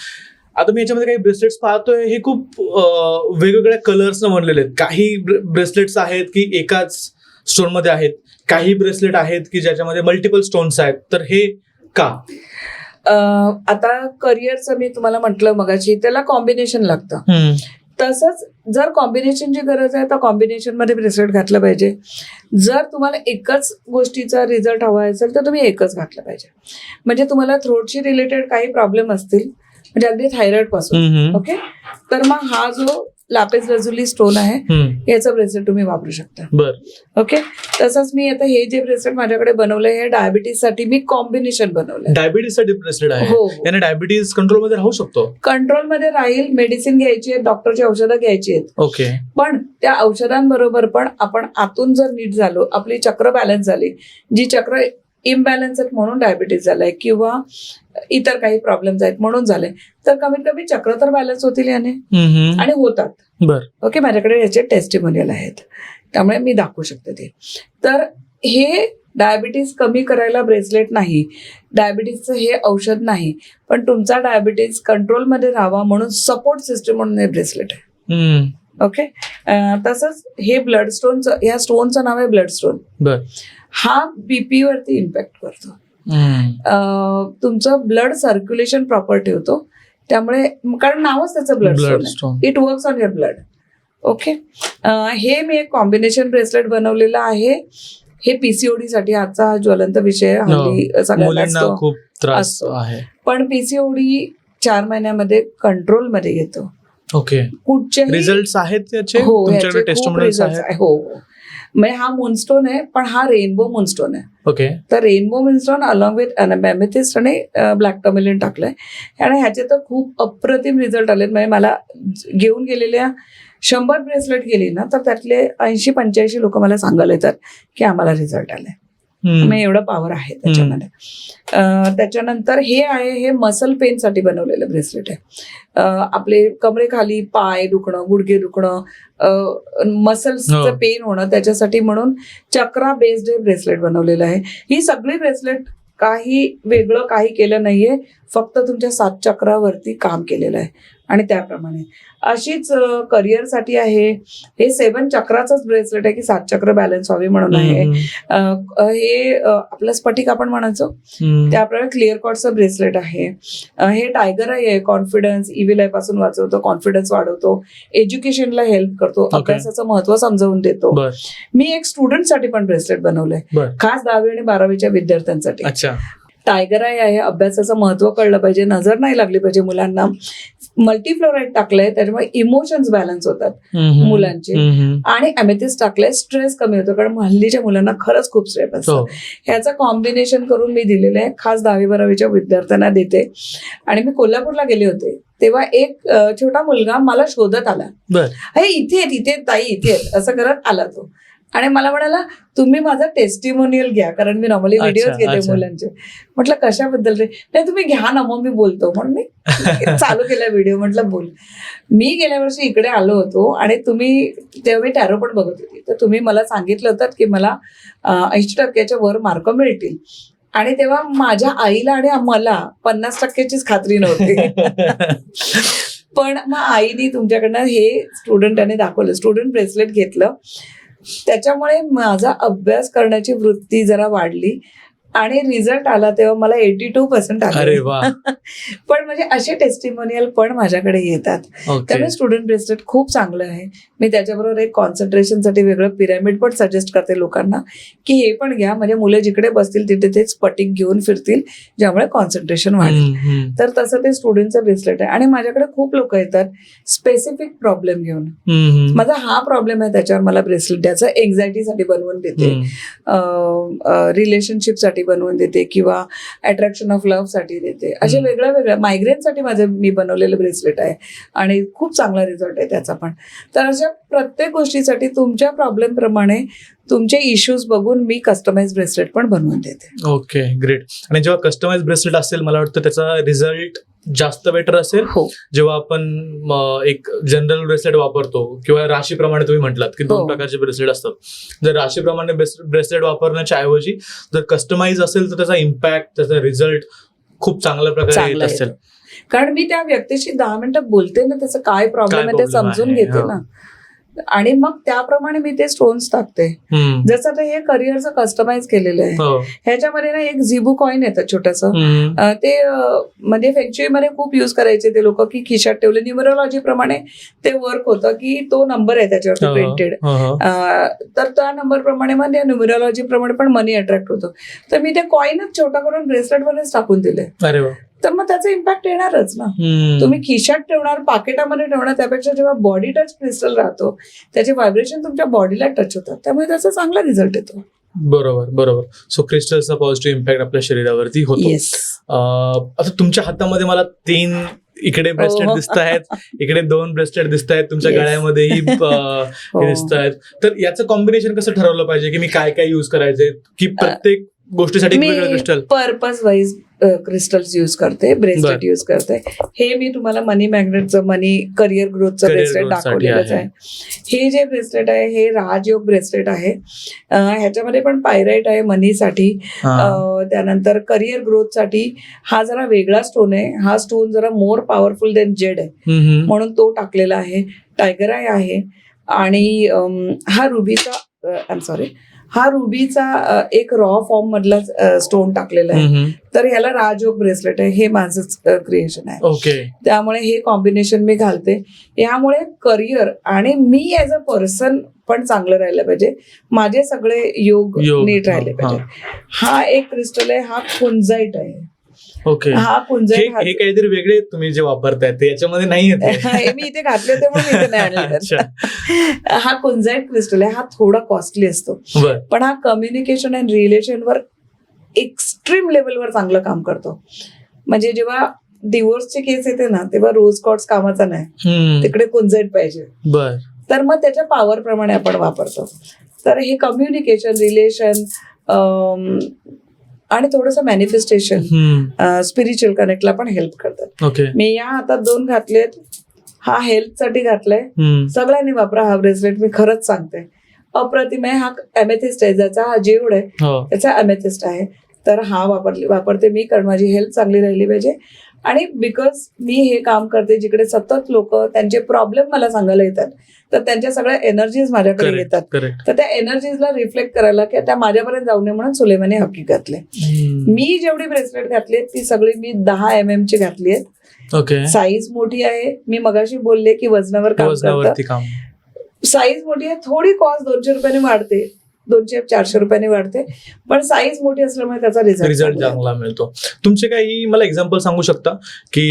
आता मी याच्यामध्ये काही ब्रेसलेट्स पाहतोय, हे खूप वेगवेगळ्या कलर्सनं बनलेले आहेत. काही ब्रेसलेट्स आहेत की एकाच स्टोन मध्ये आहेत, काही ब्रेसलेट आहेत की ज्याच्यामध्ये मल्टिपल स्टोन्स आहेत. तर हे का? आता करिअरचं मी तुम्हाला म्हटलं मगाशी, त्याला कॉम्बिनेशन लागतं. तसंच जर कॉम्बिनेशनची गरज आहे तर कॉम्बिनेशन मध्ये ब्रेसलेट घातलं पाहिजे. जर तुम्हाला एकच गोष्टीचा रिझल्ट हवा असेल तर तुम्ही एकच घातलं पाहिजे. म्हणजे तुम्हाला थ्रोटशी रिलेटेड काही प्रॉब्लेम असतील, म्हणजे अगदी थायरॉइड पासून, ओके, तर मग हा जो लापिस लजुली स्टोन आहे याचं ब्रेसलेट तुम्ही वापरू शकता. ओके. तसंच मी आता हे जे ब्रेसलेट माझ्याकडे बनवलंय हे डायबिटीज साठी मी कॉम्बिनेशन बनवलंय. डायबिटीज साठी ब्रेसलेट आहे. हो. याने डायबिटीज कंट्रोलमध्ये राहू शकतो. कंट्रोलमध्ये राहील. मेडिसिन घ्यायची आहे, डॉक्टरची औषधं घ्यायची आहेत. ओके. पण त्या औषधांबरोबर पण आपण आतून जर नीट झालो, आपली चक्र बॅलन्स झाली, जी चक्र इम्बॅलन्स आहेत म्हणून डायबिटीज झालाय किंवा इतर काही प्रॉब्लेम्स आहेत म्हणून झाले, तर कमीत कमी चक्र तर बॅलन्स होतील याने, आणि होतात. ओके. माझ्याकडे याचे टेस्टिमोनियल आहेत, त्यामुळे मी दाखवू शकते ते. तर हे डायबिटीज कमी करायला ब्रेसलेट नाही, डायबिटीजचं हे औषध नाही, पण तुमचा डायबिटीज कंट्रोलमध्ये राहावा म्हणून सपोर्ट सिस्टम म्हणून हे ब्रेसलेट आहे. ओके. तसंच हे ब्लड स्टोनचं, या स्टोनचं नाव आहे ब्लड स्टोन. हा बीपी वरती इम्पॅक्ट करतो. तुमचं ब्लड सर्क्युलेशन प्रॉपर ठेवतो, त्यामुळे, कारण नावच त्याचं blood stone, it works on your blood. Okay. हे मी एक कॉम्बिनेशन ब्रेसलेट बनवलेलं आहे. हे पीसीओडी साठी आजचा हा ज्वलंत विषय हल्ली सगळ्यांना खूप त्रास आहे. पण पीसीओडी 4 महिन्यामध्ये कंट्रोल मध्ये येतो. ओके. कुठचे रिझल्ट आहेत त्याचे? हो, तुमच्याकडे टेस्टिमोनियल्स आहेत? हो. म्हणजे हा मूनस्टोन आहे, पण हा रेनबो मूनस्टोन आहे. ओके. तर rainbow moonstone along with amethyst आणि ब्लॅक टर्मेलिन टाकलंय आणि ह्याचे तर खूप अप्रतिम रिझल्ट आलेत. म्हणजे मला घेऊन गेलेल्या 100 ब्रेसलेट गेली ना, तर त्यातले 80-85 लोक मला सांगायला येतात की आम्हाला रिझल्ट आलाय. मग एवढं पॉवर आहे त्याच्यामध्ये. त्याच्यानंतर हे आहे, हे मसल पेन साठी बनवलेलं ब्रेसलेट आहे. आपले कमरेखाली पाय दुखणं, गुडघे दुखणं, मसल्सचं पेन होणं, त्याच्यासाठी म्हणून चक्रा बेस्ड हे ब्रेसलेट बनवलेलं आहे. ही सगळी ब्रेसलेट काही वेगळं काही केलं नाहीये, फक्त तुमच्या 7 चक्रावरती काम केलेलं आहे. आणि त्याप्रमाणे अशीच करिअरसाठी आहे. हे 7 चक्राचंच ब्रेसलेट आहे की 7 चक्र बॅलन्स व्हावी म्हणून आहे. हे आपलं स्फटिक आपण म्हणायचो त्याप्रमाणे क्लिअर कॉर्डचं ब्रेसलेट आहे. हे टायगर आहे, कॉन्फिडन्स, इव्हिल आय पासून वाचवतो, कॉन्फिडन्स वाढवतो, एज्युकेशनला हेल्प करतो, अभ्यासाचं महत्व समजावून देतो. मी एक स्टुडंटसाठी पण ब्रेसलेट बनवलंय, खास 10वी आणि 12वीच्या विद्यार्थ्यांसाठी. टायगर आहे, अभ्यासाचं महत्व कळलं पाहिजे, नजर नाही लागली पाहिजे मुलांना. मल्टीफ्लोराईड टाकलंय, त्याच्यामुळे इमोशन्स बॅलन्स होतात मुलांचे. आणि अमेथिस्ट टाकलंय, स्ट्रेस कमी होतो, कारण हल्लीच्या मुलांना खरंच खूप स्ट्रेस असतो. ह्याचं कॉम्बिनेशन करून मी दिलेलं आहे, खास 10वी-12वीच्या विद्यार्थ्यांना देते. आणि मी कोल्हापूरला गेले होते, तेव्हा एक छोटा मुलगा मला शोधत आला, हे इथे ताई इथे असं करत आला तो. आणि मला म्हणाला, तुम्ही माझा टेस्टिमोनियल घ्या, कारण मी नॉर्मली व्हिडिओज घेते मुलांचे. म्हटलं कशाबद्दल रे? नाही तुम्ही घ्या ना, मग मी बोलतो. म्हणून मी चालू केला व्हिडिओ. म्हटलं बोल. मी गेल्या वर्षी इकडे आलो होतो आणि तुम्ही तेव्हा मी टॅरो पण बघत होती, तर तुम्ही मला सांगितलं होतं की मला 80% वर मार्क मिळतील. आणि तेव्हा माझ्या आईला आणि मला 50%चीच खात्री नव्हती. पण मग आईने तुमच्याकडनं हे स्टुडंटाने दाखवलं, स्टुडंट ब्रेसलेट घेतलं. त्याच्यामुळे माझा अभ्यास करण्याची वृत्ती जरा वाढली आणि रिझल्ट आला तेव्हा मला 82% आले. पण म्हणजे असे टेस्टिमोनियल पण माझ्याकडे येतात. त्यामुळे स्टुडंट ब्रेसलेट खूप चांगलं आहे. मी त्याच्याबरोबर एक कॉन्सन्ट्रेशनसाठी वेगळं पिरॅमिड पण सजेस्ट करते लोकांना की हे पण घ्या, म्हणजे मुलं जिकडे बसतील तिथे तेच स्फटिक घेऊन फिरतील, ज्यामुळे कॉन्सन्ट्रेशन वाढेल. तर तसं ते स्टुडंटचं ब्रेसलेट आहे. आणि माझ्याकडे खूप लोक येतात स्पेसिफिक प्रॉब्लेम घेऊन. माझा हा प्रॉब्लेम आहे, त्याच्यावर मला ब्रेसलेट द्यायचं. एन्झायटीसाठी बनवून देते, रिलेशनशिपसाठी बनवून देते, किंवा अट्रॅक्शन ऑफ लव्ह साठी देते. असे वेगळ्या वेगळ्या मायग्रेनसाठी माझं मी बनवलेलं ब्रेसलेट आहे आणि खूप चांगला रिझल्ट आहे त्याचा पण. तर अशा प्रत्येक गोष्टीसाठी तुमच्या प्रॉब्लेम प्रमाणे तुमचे इश्यूज बघून मी कस्टमाइज ब्रेसलेट पण बनवून देते. Okay, great. आणि जेव्हा कस्टमाइज ब्रेसलेट असेल, मला वाटतं त्याचा रिझल्ट जास्त बेटर असेल. जेव्हा आपण एक जनरल ब्रेसलेट वापरतो किंवा राशीप्रमाणे तुम्ही म्हटलात की 2 प्रकारचे ब्रेसलेट असतात, जर राशीप्रमाणे ब्रेसलेट वापरण्याच्या ऐवजी जर कस्टमाइज असेल तर त्याचा इम्पॅक्ट, त्याचा रिझल्ट खूप चांगल्या प्रकारे येत असेल. कारण मी त्या व्यक्तीशी 10 मिनिटं बोलते ना, त्याचा काय प्रॉब्लेम आहे ते समजून घेते ना, आणि मग त्याप्रमाणे मी ते स्टोन्स टाकते. जसं आता हे करिअरचं कस्टमाइज केलेलं आहे, ह्याच्यामध्ये ना एक झिबू कॉइन येतं छोटंसं. ते म्हणजे फेंगशुई मध्ये खूप युज करायचे ते लोक, की खिशात ठेवले. न्यूमरोलॉजी प्रमाणे ते वर्क होतं की तो नंबर आहे त्याच्यावरती प्रिंटेड, तर त्या नंबर प्रमाणे मग त्या न्यूमरोलॉजी प्रमाणे पण मनी अट्रॅक्ट होतो. तर मी ते कॉइनच छोटा करून ब्रेसलेट मध्येच टाकून दिले. तर मग त्याचा इम्पॅक्ट येणारच ना. तुम्ही खिशात ठेवणार, पाकिटामध्ये ठेवणार, त्यापेक्षा जेव्हा बॉडी टच क्रिस्टल राहतो त्याचे व्हायब्रेशन तुमच्या बॉडीला टच होतात, त्यामुळे त्याचा चांगला रिझल्ट येतो. बरोबर. सो क्रिस्टलचा पॉझिटिव्ह इम्पॅक्ट आपल्या शरीरावरती होतो. आता तुमच्या हातामध्ये मला 3 इकडे ब्रेसलेट दिसत आहेत, इकडे 2 ब्रेसलेट दिसत आहेत, तुमच्या गळ्यामध्येही दिसत आहेत. तर याचं कॉम्बिनेशन कसं ठरवलं पाहिजे की मी काय काय युज करायचे, की प्रत्येक गोष्टीसाठी crystal? Purpose wise crystals use करते, ब्रेसलेट यूज करते. हे मी तुम्हाला मनी मॅग्नेटचं, मनी करिअर ग्रोथचं ब्रेसलेट दाखवलेलंच आहे. हे जे ब्रेसलेट आहे हे राजयोग ब्रेसलेट आहे. ह्याच्यामध्ये पण पायराइट आहे मनीसाठी. त्यानंतर करिअर ग्रोथसाठी हा जरा वेगळा स्टोन आहे. हा स्टोन जरा मोर पॉवरफुल देन जेड आहे, म्हणून तो टाकलेला आहे. टायगर आय आहे. आणि हा रुबीचा एक रॉ फॉर्म मधला स्टोन टाकलेला आहे. तर ह्याला राजयोग ब्रेसलेट आहे, हे माझंच क्रिएशन आहे. त्यामुळे हे कॉम्बिनेशन मी घालते. यामुळे करिअर आणि मी ऍज अ पर्सन पण चांगलं राहिलं पाहिजे, माझे सगळे योग नीट राहिले पाहिजे. हा एक क्रिस्टल आहे, हा खुंजाईट आहे. ओके. हा कुंजट हे काहीतरी वेगळे तुम्ही जे वापरताय ते याच्यामध्ये नाही येत. हे मी इथे घातले होते म्हणून इथे नाही आणले. हा कुंजाईट क्रिस्टल आहे, हा थोडा कॉस्टली असतो, बर. पण हा कम्युनिकेशन अँड रिलेशनवर एक्स्ट्रीम लेवलवर चांगलं काम करतो. म्हणजे जेव्हा डिवोर्सची केस येते ना, तेव्हा रोज कॉर्ड्स कामाचा नाही, तिकडे कुंजाईट पाहिजे. बर. तर मग त्याच्या पॉवर प्रमाणे आपण वापरतो. तर हे कम्युनिकेशन, रिलेशन आणि थोडंसं मॅनिफेस्टेशन, स्पिरिच्युअल कनेक्टला पण हेल्प करतात. ओके. मी या हातात 2 घातलेत, हा हेल्थसाठी घातलाय. सगळ्यांनी वापरा हा ब्रेसलेट, मी खरंच सांगते, अप्रतिम आहे. हा एमेथिस्ट आहे, ज्याचा हा जेवढ आहे त्याचा एमेथिस्ट आहे. तर हा वापरते मी, कारण माझी हेल्थ चांगली राहिली पाहिजे. आणि बिकॉज मी हे काम करते जिकडे सतत लोक त्यांचे प्रॉब्लेम मला सांगायला येतात, तर त्यांच्या सगळ्या एनर्जीज माझ्याकडे येतात. तर त्या एनर्जीजला रिफ्लेक्ट करायला की त्या माझ्यापर्यंत जाऊ नये म्हणून सुलेमाने हक्की घातले. मी जेवढी ब्रेसलेट घातली ती सगळी मी 10 mm ची घातली आहेत. ओके. साईज मोठी आहे. मी मगाशी बोलले की वजनावर काम करतं. साईज मोठी आहे, थोडी कॉस्ट 200 रुपयांनी वाढते, 200-400 रुपयांनी वाढते, पण साईज मोठी असल्यामुळे त्याचा रिझल्ट चांगला मिळतो. तुमचे काही मला एक्झाम्पल सांगू शकता की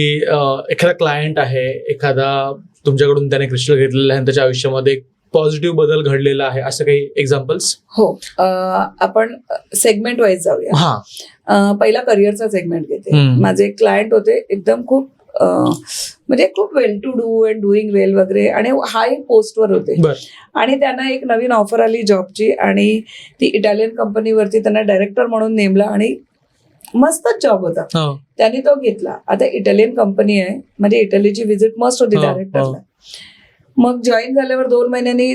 एखादा क्लायंट आहे, एखादा तुमच्याकडून त्याने क्रिस्टल घेतलेलं आहे, त्याच्या आयुष्यामध्ये पॉझिटिव्ह बदल घडलेला आहे, असं काही एक्झाम्पल्स? हो, आपण सेगमेंट वाईज जाऊया. पहिला करिअरचा सेगमेंट घेते. माझे क्लायंट होते एकदम खूप म्हणजे खूप वेल टू डू अँड डुईंग वेल वगैरे, आणि हाय पोस्टवर होते. आणि त्यांना एक नवीन ऑफर आली जॉबची, आणि ती इटालियन कंपनीवरती त्यांना डायरेक्टर म्हणून नेमला, आणि मस्तच जॉब होता. त्यांनी तो घेतला. आता इटालियन कंपनी आहे, म्हणजे इटलीची व्हिजिट मस्ट होती डायरेक्टरला. मग जॉईन झाल्यावर 2 महिन्यांनी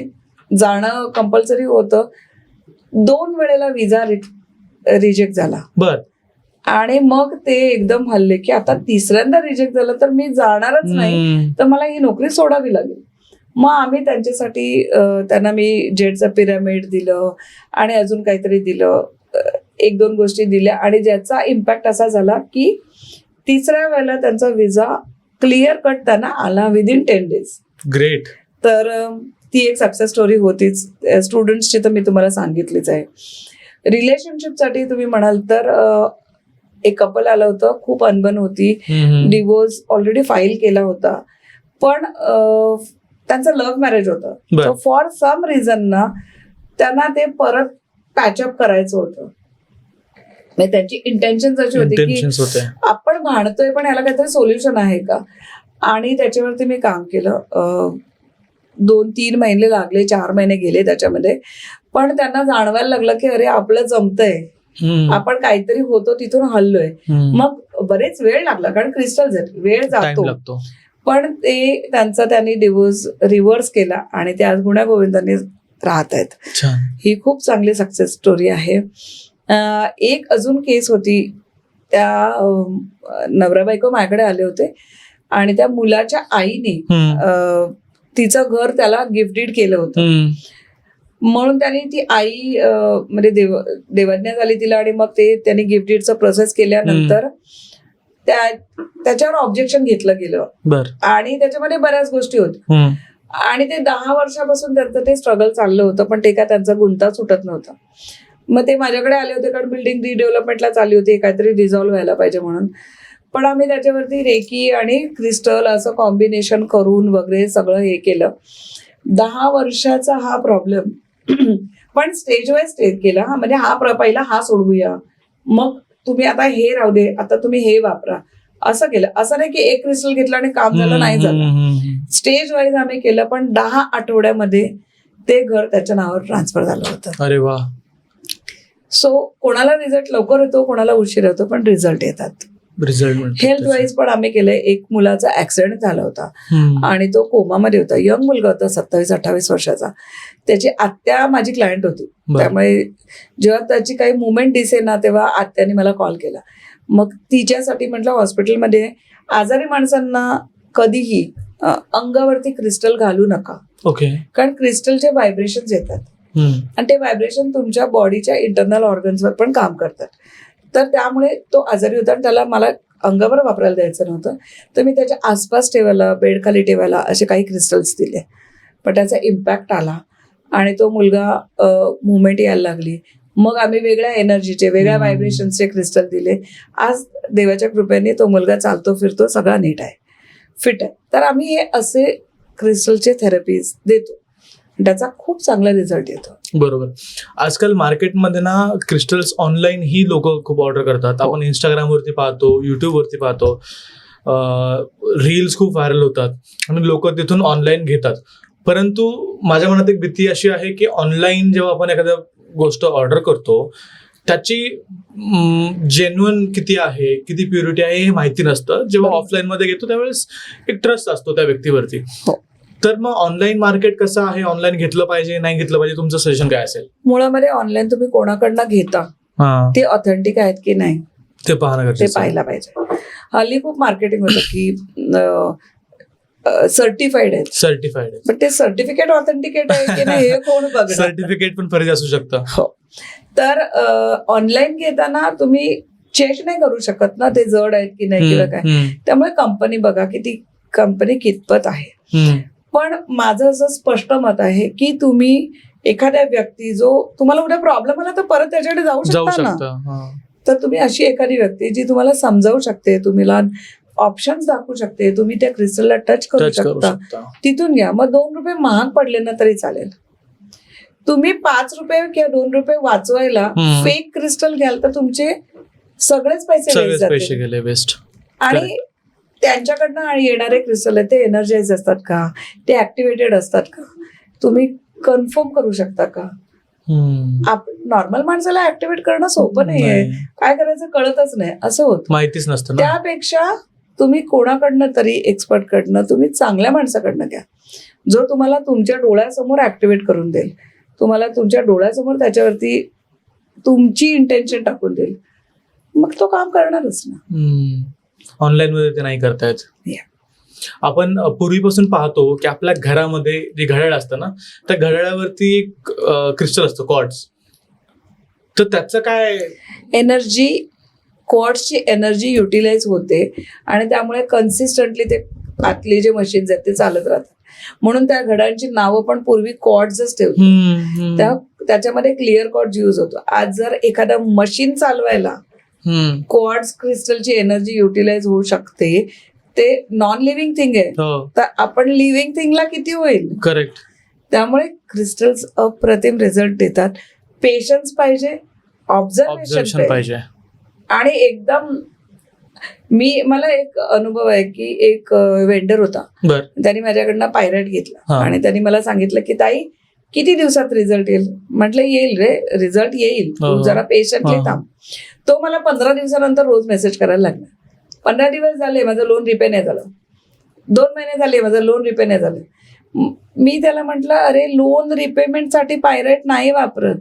जाणं कंपल्सरी होतं. 2 वेळेला विजा रिजेक्ट झाला. आणि मग ते एकदम हल्ले की आता 3ऱ्यांदा रिजेक्ट झालं तर मी जाणारच नाही, तर मला ही नोकरी सोडावी लागेल. मग आम्ही त्यांच्यासाठी त्यांना मी जेटचं पिरामिड दिलं आणि अजून काहीतरी दिलं, 1-2 गोष्टी दिल्या, आणि ज्याचा इम्पॅक्ट असा झाला की 3ऱ्या वेळेला त्यांचा विजा क्लिअर कट त्यांना आला विदिन 10 days. ग्रेट. तर ती एक सक्सेस स्टोरी होतीच. स्टुडंट्सची तर मी तुम्हाला सांगितलीच आहे. रिलेशनशिपसाठी तुम्ही म्हणाल तर एक कपल आलं होतं, खूप अनबन होती, डिवोर्स ऑलरेडी फाईल केला होता, पण त्यांचं लव्ह मॅरेज होतं. तर फॉर सम रिझन ना त्यांना ते परत पॅचअप करायचं होतं. म्हणजे त्यांची इंटेन्शन अशी होती की आपण भांडतोय पण याला काहीतरी सोल्युशन आहे का, आणि त्याच्यावरती मी काम केलं. 2-3 महिने लागले, 4 महिने गेले त्याच्यामध्ये, पण त्यांना जाणवायला लागलं की अरे आपलं जमतंय, आपण काहीतरी होतो तिथून हल्लोय. मग बरेच वेळ लागला, कारण क्रिस्टल वेळ जातो, पण ते त्यांनी डिवोर्स रिव्हर्स केला आणि ते आज गुण्यागोविंदाने राहत आहेत. ही खूप चांगली सक्सेस स्टोरी आहे. एक अजून केस होती, त्या नवरा बायको माझ्याकडे आले होते, आणि त्या मुलाच्या आईने तिचं घर त्याला गिफ्ट डीड केलं होतं, म्हणून त्यांनी ती आई म्हणजे देवज्ञा झाली तिला, आणि मग ते त्यांनी गिफ्ट डीडचं प्रोसेस केल्यानंतर त्याच्यावर ऑब्जेक्शन घेतलं गेलं, आणि त्याच्यामध्ये बऱ्याच गोष्टी होत्या, आणि ते 10 वर्षापासून त्यांचं ते स्ट्रगल चाललं होतं, पण ते काय त्यांचा गुंता सुटत नव्हता. मग ते माझ्याकडे आले होते, कारण बिल्डिंग रिडेव्हलपमेंटला चालली होती, काहीतरी रिझॉल्व्ह व्हायला पाहिजे म्हणून. पण आम्ही त्याच्यावरती रेकी आणि क्रिस्टल असं कॉम्बिनेशन करून वगैरे सगळं हे केलं. 10 वर्षाचा हा प्रॉब्लेम पण स्टेज वाईज स्टेज केला. म्हणजे पहिला हा सोडवूया, मग तुम्ही आता हे राहू दे, आता तुम्ही हे वापरा, असं केलं. असं नाही की एक क्रिस्टल घेतलं आणि काम झालं, नाही झालं. स्टेज वाईज आम्ही केलं, पण 10 आठवड्यामध्ये ते घर त्याच्या नावावर ट्रान्सफर झालं होतं. अरे वा. सो कोणाला रिझल्ट लवकर येतो, कोणाला उशीर येतो, पण रिझल्ट येतात. हेल्थ वाईज पण आम्ही केलंय. एक मुलाचा ऍक्सिडेंट झाला होता आणि तो कोमामध्ये होता, यंग मुलगा होता, 27-28 वर्षाचा. त्याची आत्या माझी क्लायंट होती, त्यामुळे जेव्हा त्याची काही मुवमेंट दिसे ना, तेव्हा आत्याने मला कॉल केला. मग तिच्यासाठी म्हटलं हॉस्पिटलमध्ये आजारी माणसांना कधीही अंगावरती क्रिस्टल घालू नका, कारण क्रिस्टलचे व्हायब्रेशन्स येतात, आणि ते व्हायब्रेशन तुमच्या बॉडीच्या इंटरनल ऑर्गन्सवर पण काम करतात. तर त्यामुळे तो आजारी होता, आणि त्याला मला अंगावर वापरायला द्यायचं नव्हतं, तर मी त्याच्या आसपास ठेवायला, बेडखाली ठेवायला असे काही क्रिस्टल्स दिले. पण त्याचा इम्पॅक्ट आला, आणि तो मुलगा मुवमेंट यायला लागली. मग आम्ही वेगळ्या एनर्जीचे, वेगळ्या व्हायब्रेशनचे क्रिस्टल दिले. आज देवाच्या कृपेने तो मुलगा चालतो फिरतो, सगळा नीट आहे, फिट आहे. तर आम्ही हे असे क्रिस्टलचे थेरपीज देतो. त्याचा खूप चांगला रिझल्ट येतो. बरोबर. आजकाल मार्केटमध्ये ना क्रिस्टल्स ऑनलाईन ही लोक खूप ऑर्डर करतात. आपण इंस्टाग्रामवरती पाहतो, युट्यूबवरती पाहतो, रील्स खूप व्हायरल होतात आणि लोक तिथून ऑनलाईन घेतात. परंतु माझ्या मनात एक भीती अशी आहे की ऑनलाईन जेव्हा आपण एखाद्या गोष्ट ऑर्डर करतो त्याची जेन्युइन किती आहे, किती प्युरिटी आहे हे माहिती नसतं. जेव्हा ऑफलाईन मध्ये घेतो त्यावेळेस एक ट्रस्ट असतो त्या व्यक्तीवरती. तर मग ऑनलाईन मार्केट कसं आहे, ऑनलाईन घेतलं पाहिजे नाही घेतलं पाहिजे, तुमचं सजेशन काय असेल? मुळामध्ये ऑनलाईन तुम्ही कोणाकडनं घेता ते ऑथेंटिक आहेत की नाही ते पाहणं ते पाहायला पाहिजे. हल्ली खूप मार्केटिंग होतं की सर्टिफाईड आहेत, पण ते सर्टिफिकेट ऑथेंटिकेट आहे की नाही हे कोण बघणार? सर्टिफिकेट पण फरक असू शकतं. हो. तर ऑनलाईन घेताना तुम्ही चेक नाही करू शकत ना ते जड आहेत की नाही किंवा काय. त्यामुळे कंपनी बघा की ती कंपनी कितपत आहे. पण माझं असं स्पष्ट मत आहे की तुम्ही एखाद्या व्यक्ती जो तुम्हाला उद्या प्रॉब्लेम आला तर परत त्याच्याकडे जाऊ शकता ना. तर तुम्ही अशी एखादी व्यक्ती जी तुम्हाला समजावू शकते, तुम्हाला ऑप्शन्स दाखवू शकते, तुम्ही त्या क्रिस्टलला टच करू शकता, तिथून घ्या. मग 2 रुपये महाग पडले ना तरी चालेल. तुम्ही 5 रुपये किंवा 2 रुपये वाचवायला फेक क्रिस्टल घ्याल तर तुमचे सगळेच पैसे गेले वेस्ट. आणि त्यांच्याकडनं येणारे क्रिस्टल आहे ते एनर्जाइज असतात का, ते ऍक्टिव्हेटेड असतात का, तुम्ही कन्फर्म करू शकता का? नॉर्मल माणसाला ऍक्टिव्हेट करणं सोपं नाहीये, काय करायचं कळतच नाही, असं होतं, माहितीच नसतं. त्यापेक्षा तुम्ही कोणाकडनं तरी एक्सपर्ट कडनं, तुम्ही चांगल्या माणसाकडनं घ्या जो तुम्हाला तुमच्या डोळ्यासमोर ऍक्टिव्हेट करून देईल, तुम्हाला तुमच्या डोळ्यासमोर त्याच्यावरती तुमची इंटेन्शन टाकून देईल, मग तो काम करणारच ना. ऑनलाईन मध्ये ते नाही करतायत. आपण पूर्वीपासून पाहतो की आपल्या घरामध्ये जे घड्याळ असतं ना त्या घड्याळावरती एक क्रिस्टल असतं, क्वार्ट्ज. तर त्याचं काय एनर्जी, क्वार्ट्जची एनर्जी युटिलाइज होते आणि त्यामुळे कन्सिस्टंटली ते आतले जे मशीन्स आहेत ते चालत राहतात. म्हणून त्या घड्याळांची नावं पण पूर्वी क्वार्ट्जच ठेवतो. त्याच्यामध्ये क्लिअर क्वार्ट्ज यूज होतो. आज जर एखादा मशीन चालवायला क्वार्ट्ज क्रिस्टलची एनर्जी युटिलाइज होऊ शकते, ते नॉन लिव्हिंग थिंग आहे, तर आपण लिव्हिंग थिंगला किती होईल? करेक्ट. त्यामुळे क्रिस्टल्स अप्रतिम रिझल्ट देतात. पेशन्स पाहिजे, ऑब्झर्वेशन पाहिजे आणि एकदम मला एक अनुभव आहे की एक वेंडर होता, त्यांनी माझ्याकडनं पायरेट घेतला आणि त्यांनी मला सांगितलं की ताई किती दिवसात रिझल्ट येईल? म्हटलं येईल रे, रिझल्ट येईल, तू जरा पेशंटली थांब. तो मला 15 दिवसानंतर रोज मेसेज करायला लागला. 15 दिवस झाले माझं लोन रिपे नाही झालं, 2 महिने झाले माझं लोन रिपे नाही झालं. मी त्याला म्हटलं अरे लोन रिपेमेंटसाठी पायरेट नाही वापरत,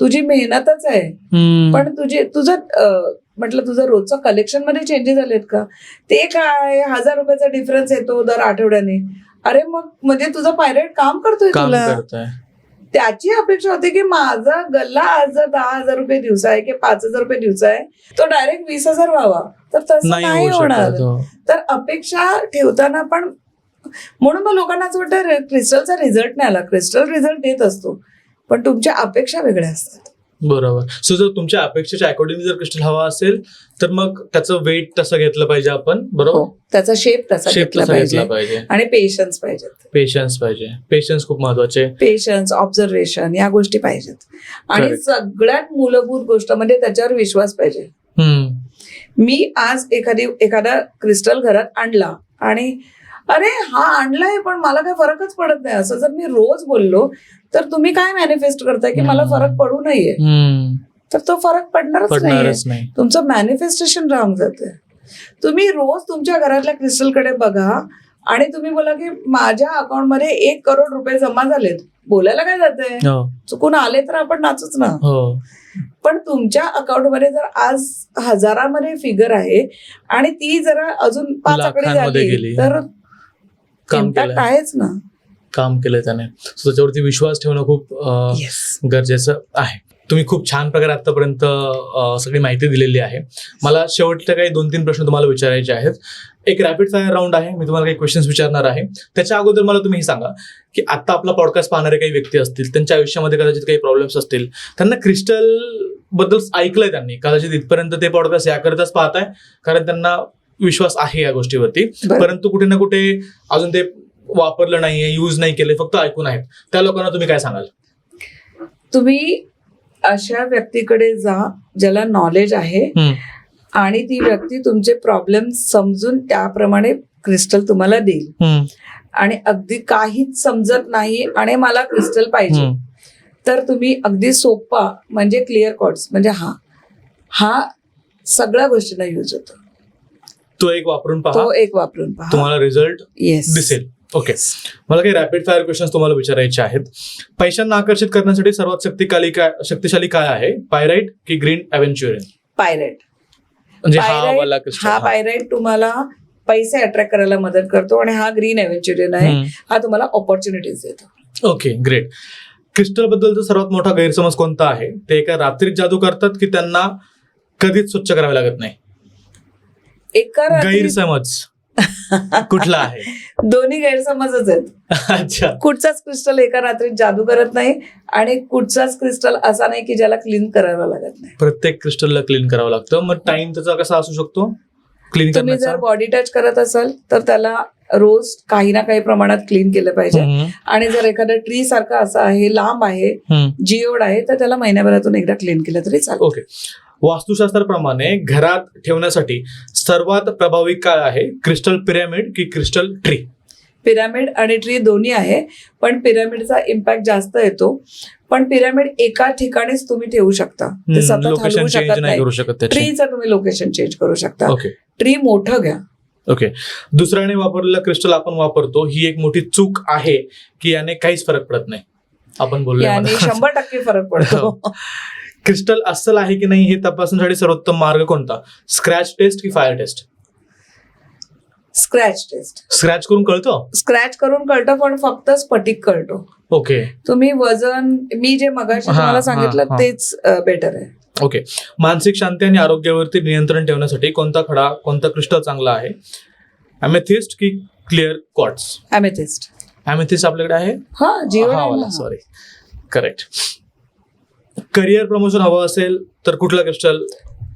तुझी मेहनतच आहे, पण तुझं रोजचं कलेक्शन मध्ये चेंजेस झालेत का? ते काय 1000 रुपयाचा डिफरन्स येतो दर आठवड्याने. अरे मग म्हणजे तुझा पायरेट काम करतोय तुला. त्याची अपेक्षा होती की माझा गल्ला आज जर 10,000 रुपये दिवसा आहे की 5,000 रुपये दिवसा आहे तो डायरेक्ट 20,000 व्हावा, तर तसं नाही होणार. तर अपेक्षा ठेवताना पण म्हणून मग लोकांना असं वाटतं क्रिस्टलचा रिझल्ट नाही आला. क्रिस्टल रिझल्ट देत असतो पण तुमच्या अपेक्षा वेगळ्या असतात. बरोबर. सो जर तुमच्या अपेक्षेच्या अकॉर्डिंग जर क्रिस्टल हवा असेल तर मग त्याचं वेट तसं घेतलं पाहिजे आपण. बरोबर. त्याचा शेप तसा घेतला पाहिजे आणि पेशन्स पाहिजे. पेशन्स खूप महत्वाचे. पेशन्स, ऑब्झर्वेशन या गोष्टी पाहिजेत आणि सगळ्यात मूलभूत गोष्ट म्हणजे त्याच्यावर विश्वास पाहिजे. मी आज एखादा क्रिस्टल घरात आणला आणि अरे हा आणलाय पण मला काही फरकच पडत नाही असं जर मी रोज बोललो तर तुम्ही काय मॅनिफेस्ट करताय की मला फरक पडू नये, तर तो फरक पडणारच नाही. तुमचं मॅनिफेस्टेशन राहून जाते. तुम्ही रोज तुमच्या घरातल्या क्रिस्टलकडे बघा आणि तुम्ही बोला की माझ्या अकाउंटमध्ये 1 करोड रुपये जमा झालेत. बोलायला काय जाते, चुकून आले तर आपण नाचूच ना. पण तुमच्या अकाउंटमध्ये जर आज 1000मध्ये फिगर आहे आणि ती जरा अजून 5 आकडे झाली तर आहेच ना. काम केलंय त्याने. त्याच्यावरती विश्वास ठेवणं खूप गरजेचं आहे. तुम्ही खूप छान प्रकारे आतापर्यंत सगळी माहिती दिलेली आहे. मला शेवटचे काही 2-3 प्रश्न तुम्हाला विचारायचे आहेत. एक रॅपिड फायर राऊंड आहे. मी तुम्हाला काही क्वेश्चन्स विचारणार आहे. त्याच्या अगोदर मला तुम्ही हे सांगा की आता आपला पॉडकास्ट पाहणारे काही व्यक्ती असतील, त्यांच्या आयुष्यामध्ये कदाचित काही प्रॉब्लेम्स असतील, त्यांना क्रिस्टल बद्दल ऐकलंय त्यांनी, कदाचित इथपर्यंत ते पॉडकास्ट याकरताच पाहताय कारण त्यांना विश्वास आहे या गोष्टीवरती, परंतु कुठे ना कुठे अजून ते वापरलं नाहीये, यूज नाही केले, फक्त ऐकून आहेत. त्या लोकांना तुम्ही काय सांगाल? तुम्ही अशा व्यक्तीकडे जा ज्याला नॉलेज आहे आणि ती व्यक्ती तुमचे प्रॉब्लेम समजून त्याप्रमाणे क्रिस्टल तुम्हाला देईल. आणि अगदी काहीच समजत नाही आणि मला क्रिस्टल पाहिजे, तर तुम्ही अगदी सोपा म्हणजे क्लिअर कॉर्ड्स म्हणजे हा सगळ्या गोष्टींना युज होतो. तो एक वापरून पहा, तुम्हाला रिझल्ट दिसेल. ओके, मला काही रॅपिड फायर क्वेश्चन तुम्हाला विचारायचे आहेत. पैशांना आकर्षित करण्यासाठी सर्वात शक्तिशाली काय आहे, पायराइट की ग्रीन एव्हेंच्युरियन? पायराइट. म्हणजे हा पायराइट तुम्हाला पैसे अट्रॅक्ट करायला मदत करतो आणि हा ग्रीन एव्हेंच्युरियन आहे, हा तुम्हाला ऑपॉर्च्युनिटीज देतो. Okay, great. क्रिस्टल बद्दलचा सर्वात मोठा गैरसमज कोणता आहे? ते एका रात्रीत जादू करतात की त्यांना कधीच स्वच्छ करावे लागत नाही? गैरसमज कुठला आहे? दोन्ही गैरसमजच आहेत. अच्छा. कुठचाच क्रिस्टल एका रात्रीत जादू करत नाही आणि कुठचाच क्रिस्टल असा नाही की ज्याला क्लीन करायला लागत नाही. प्रत्येक क्रिस्टलला क्लीन करावं लागतं. मग टाइम त्याचा कसा असू शकतो क्लीन करण्याचा? तुम्ही जर बॉडी टच करत असाल तर त्याला रोज काही ना काही प्रमाणात क्लीन केलं पाहिजे. आणि जर एखादा ट्री सारखा असा आहे, लांब आहे, जिओड आहे, तर त्याला महिन्याभरातून एकदा क्लीन केलं तरी चालेल. ओके. वास्तुशास्त्राप्रमाणे घरात ठेवण्यासाठी सर्वात प्रभावी काय आहे, क्रिस्टल पिरॅमिड की क्रिस्टल ट्री? पिरॅमिड आणि ट्री दोन्ही आहे, पण पिरॅमिडचा इम्पॅक्ट जास्त येतो. पण पिरॅमिड एका ठिकाणीच तुम्ही ठेवू शकता, ते सतत हलवू शकत नाही. ट्रीचं तुम्ही लोकेशन चेंज करू शकता. ट्री मोठं घ्या. ओके. दुसऱ्याने वापरलेलं क्रिस्टल आपण वापरतो, ही एक मोठी चूक आहे की याने काहीच फरक पडत नाही? आपण बोललो 100% फरक पडतो. क्रिस्टल अस्सल आहे की नाही हे तपासण्यासाठी सर्वोत्तम मार्ग कोणता, स्क्रॅच टेस्ट की fire test? Scratch test. Scratch करून कळतं? स्क्रॅच करून कळतं, पण फक्त स्फटिक कळतो. ओके. तुम्ही वजन मी जे मगाशी तुम्हाला सांगितलं तेच बेटर आहे. ओके. मानसिक शांती आणि आरोग्यावरती नियंत्रण ठेवण्यासाठी कोणता क्रिस्टल चांगला आहे, अमेथिस्ट की क्लिअर क्वार्ट्ज? अमेथिस्ट. अमेथिस्ट आपल्याकडे आहे? Sorry, correct. करिअर प्रमोशन हवं असेल तर कुठला क्रिस्टल?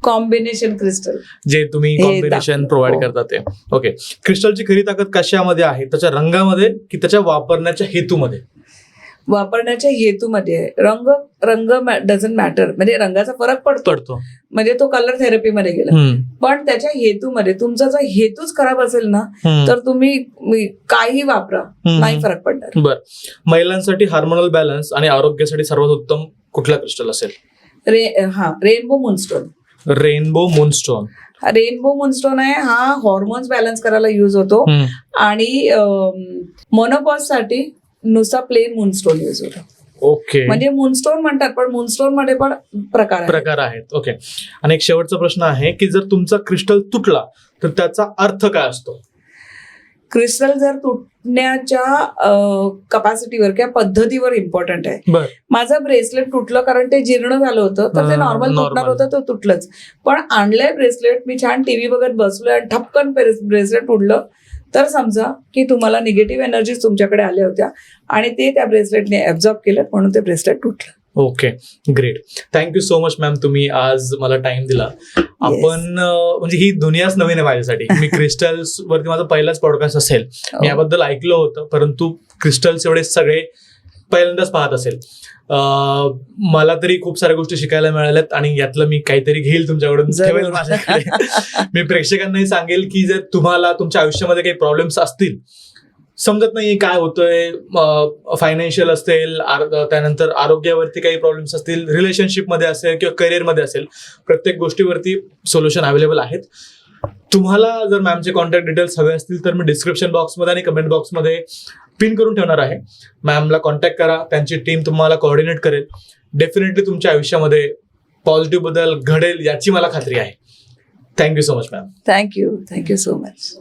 कॉम्बिनेशन क्रिस्टल, जे तुम्ही कॉम्बिनेशन प्रोव्हाइड करता ते. ओके. क्रिस्टलची खरी ताकद कशामध्ये आहे, त्याच्या रंगामध्ये की त्याच्या वापरण्याच्या हेतूमध्ये? वापरण्याच्या हेतूमध्ये. रंग डझंट मॅटर, म्हणजे रंगाचा फरक पडतो, म्हणजे तो कलर थेरपीमध्ये गेला. पण त्याच्या हेतूमध्ये तुमचा जर हेतूच खराब असेल ना, तर तुम्ही काही वापरा, नाही फरक पडणार. बरं. महिलांसाठी हार्मोनल बॅलन्स आणि आरोग्यासाठी सर्वात उत्तम कुठला क्रिस्टल असेल? Rainbow moonstone. Rainbow moonstone. Rainbow moonstone आहे, हा हॉर्मोन्स बॅलन्स करायला युज होतो. आणि मोनोपॉज साठी नुसता प्लेन मूनस्टोन युज होतो. ओके. म्हणजे मूनस्टोन म्हणतात, पण मूनस्टोन मध्ये पण प्रकार आहेत. ओके. आणि एक शेवटचा प्रश्न आहे की जर तुमचा क्रिस्टल तुटला तर त्याचा अर्थ काय असतो? क्रिस्टल जर तुटण्याच्या कपॅसिटीवर किंवा पद्धतीवर इम्पॉर्टंट आहे. माझं ब्रेसलेट तुटलं कारण ते जीर्ण झालं होतं, तर ते नॉर्मल तुटणार होतं, तर तुटलंच. पण आणलंय ब्रेसलेट, मी छान टीव्ही बघत बसलोय आणि ठपकन ब्रेसलेट उडलं, तर समजा की तुम्हाला निगेटिव्ह एनर्जीज तुमच्याकडे आल्या होत्या आणि ते त्या ब्रेसलेटने ऍब्झॉर्ब केलं, म्हणून ते ब्रेसलेट तुटलं. Okay, great. Thank you so much ma'am, तुम्ही आज मला टाइम दिला. आपण म्हणजे ही दुनियाच नवीन आहे माझ्यासाठी. मी क्रिस्टल्स वरती माझा पहिलाच पॉडकास्ट असेल, मी याबद्दल ऐकलं होतं, परंतु क्रिस्टल्स एवढे सगळे पहिल्यांदाच पाहत असेल. मला तरी खूप साऱ्या गोष्टी शिकायला मिळाल्यात आणि यातलं मी काहीतरी घेईल तुमच्याकडून, ठेवेल माझ्याकडे. मी प्रेक्षकांनाही सांगेल की जर तुम्हाला तुमच्या आयुष्यामध्ये काही प्रॉब्लेम्स असतील, समजत नाहीये काय होतंय, फायनान्शियल असेल, त्यानंतर आरोग्यावरती काही प्रॉब्लेम्स असतील, रिलेशनशिपमध्ये असेल किंवा करिअरमध्ये असेल, प्रत्येक गोष्टीवरती सोल्युशन अवेलेबल आहेत. तुम्हाला जर मॅमचे कॉन्टॅक्ट डिटेल्स हवे असतील तर मी डिस्क्रिप्शन बॉक्समध्ये आणि कमेंट बॉक्समध्ये पिन करून ठेवणार आहे. मॅमला कॉन्टॅक्ट करा, त्यांची टीम तुम्हाला कोऑर्डिनेट करेल. डेफिनेटली तुमच्या आयुष्यामध्ये पॉझिटिव्ह बदल घडेल याची मला खात्री आहे. Thank you so much ma'am. Thank you so much.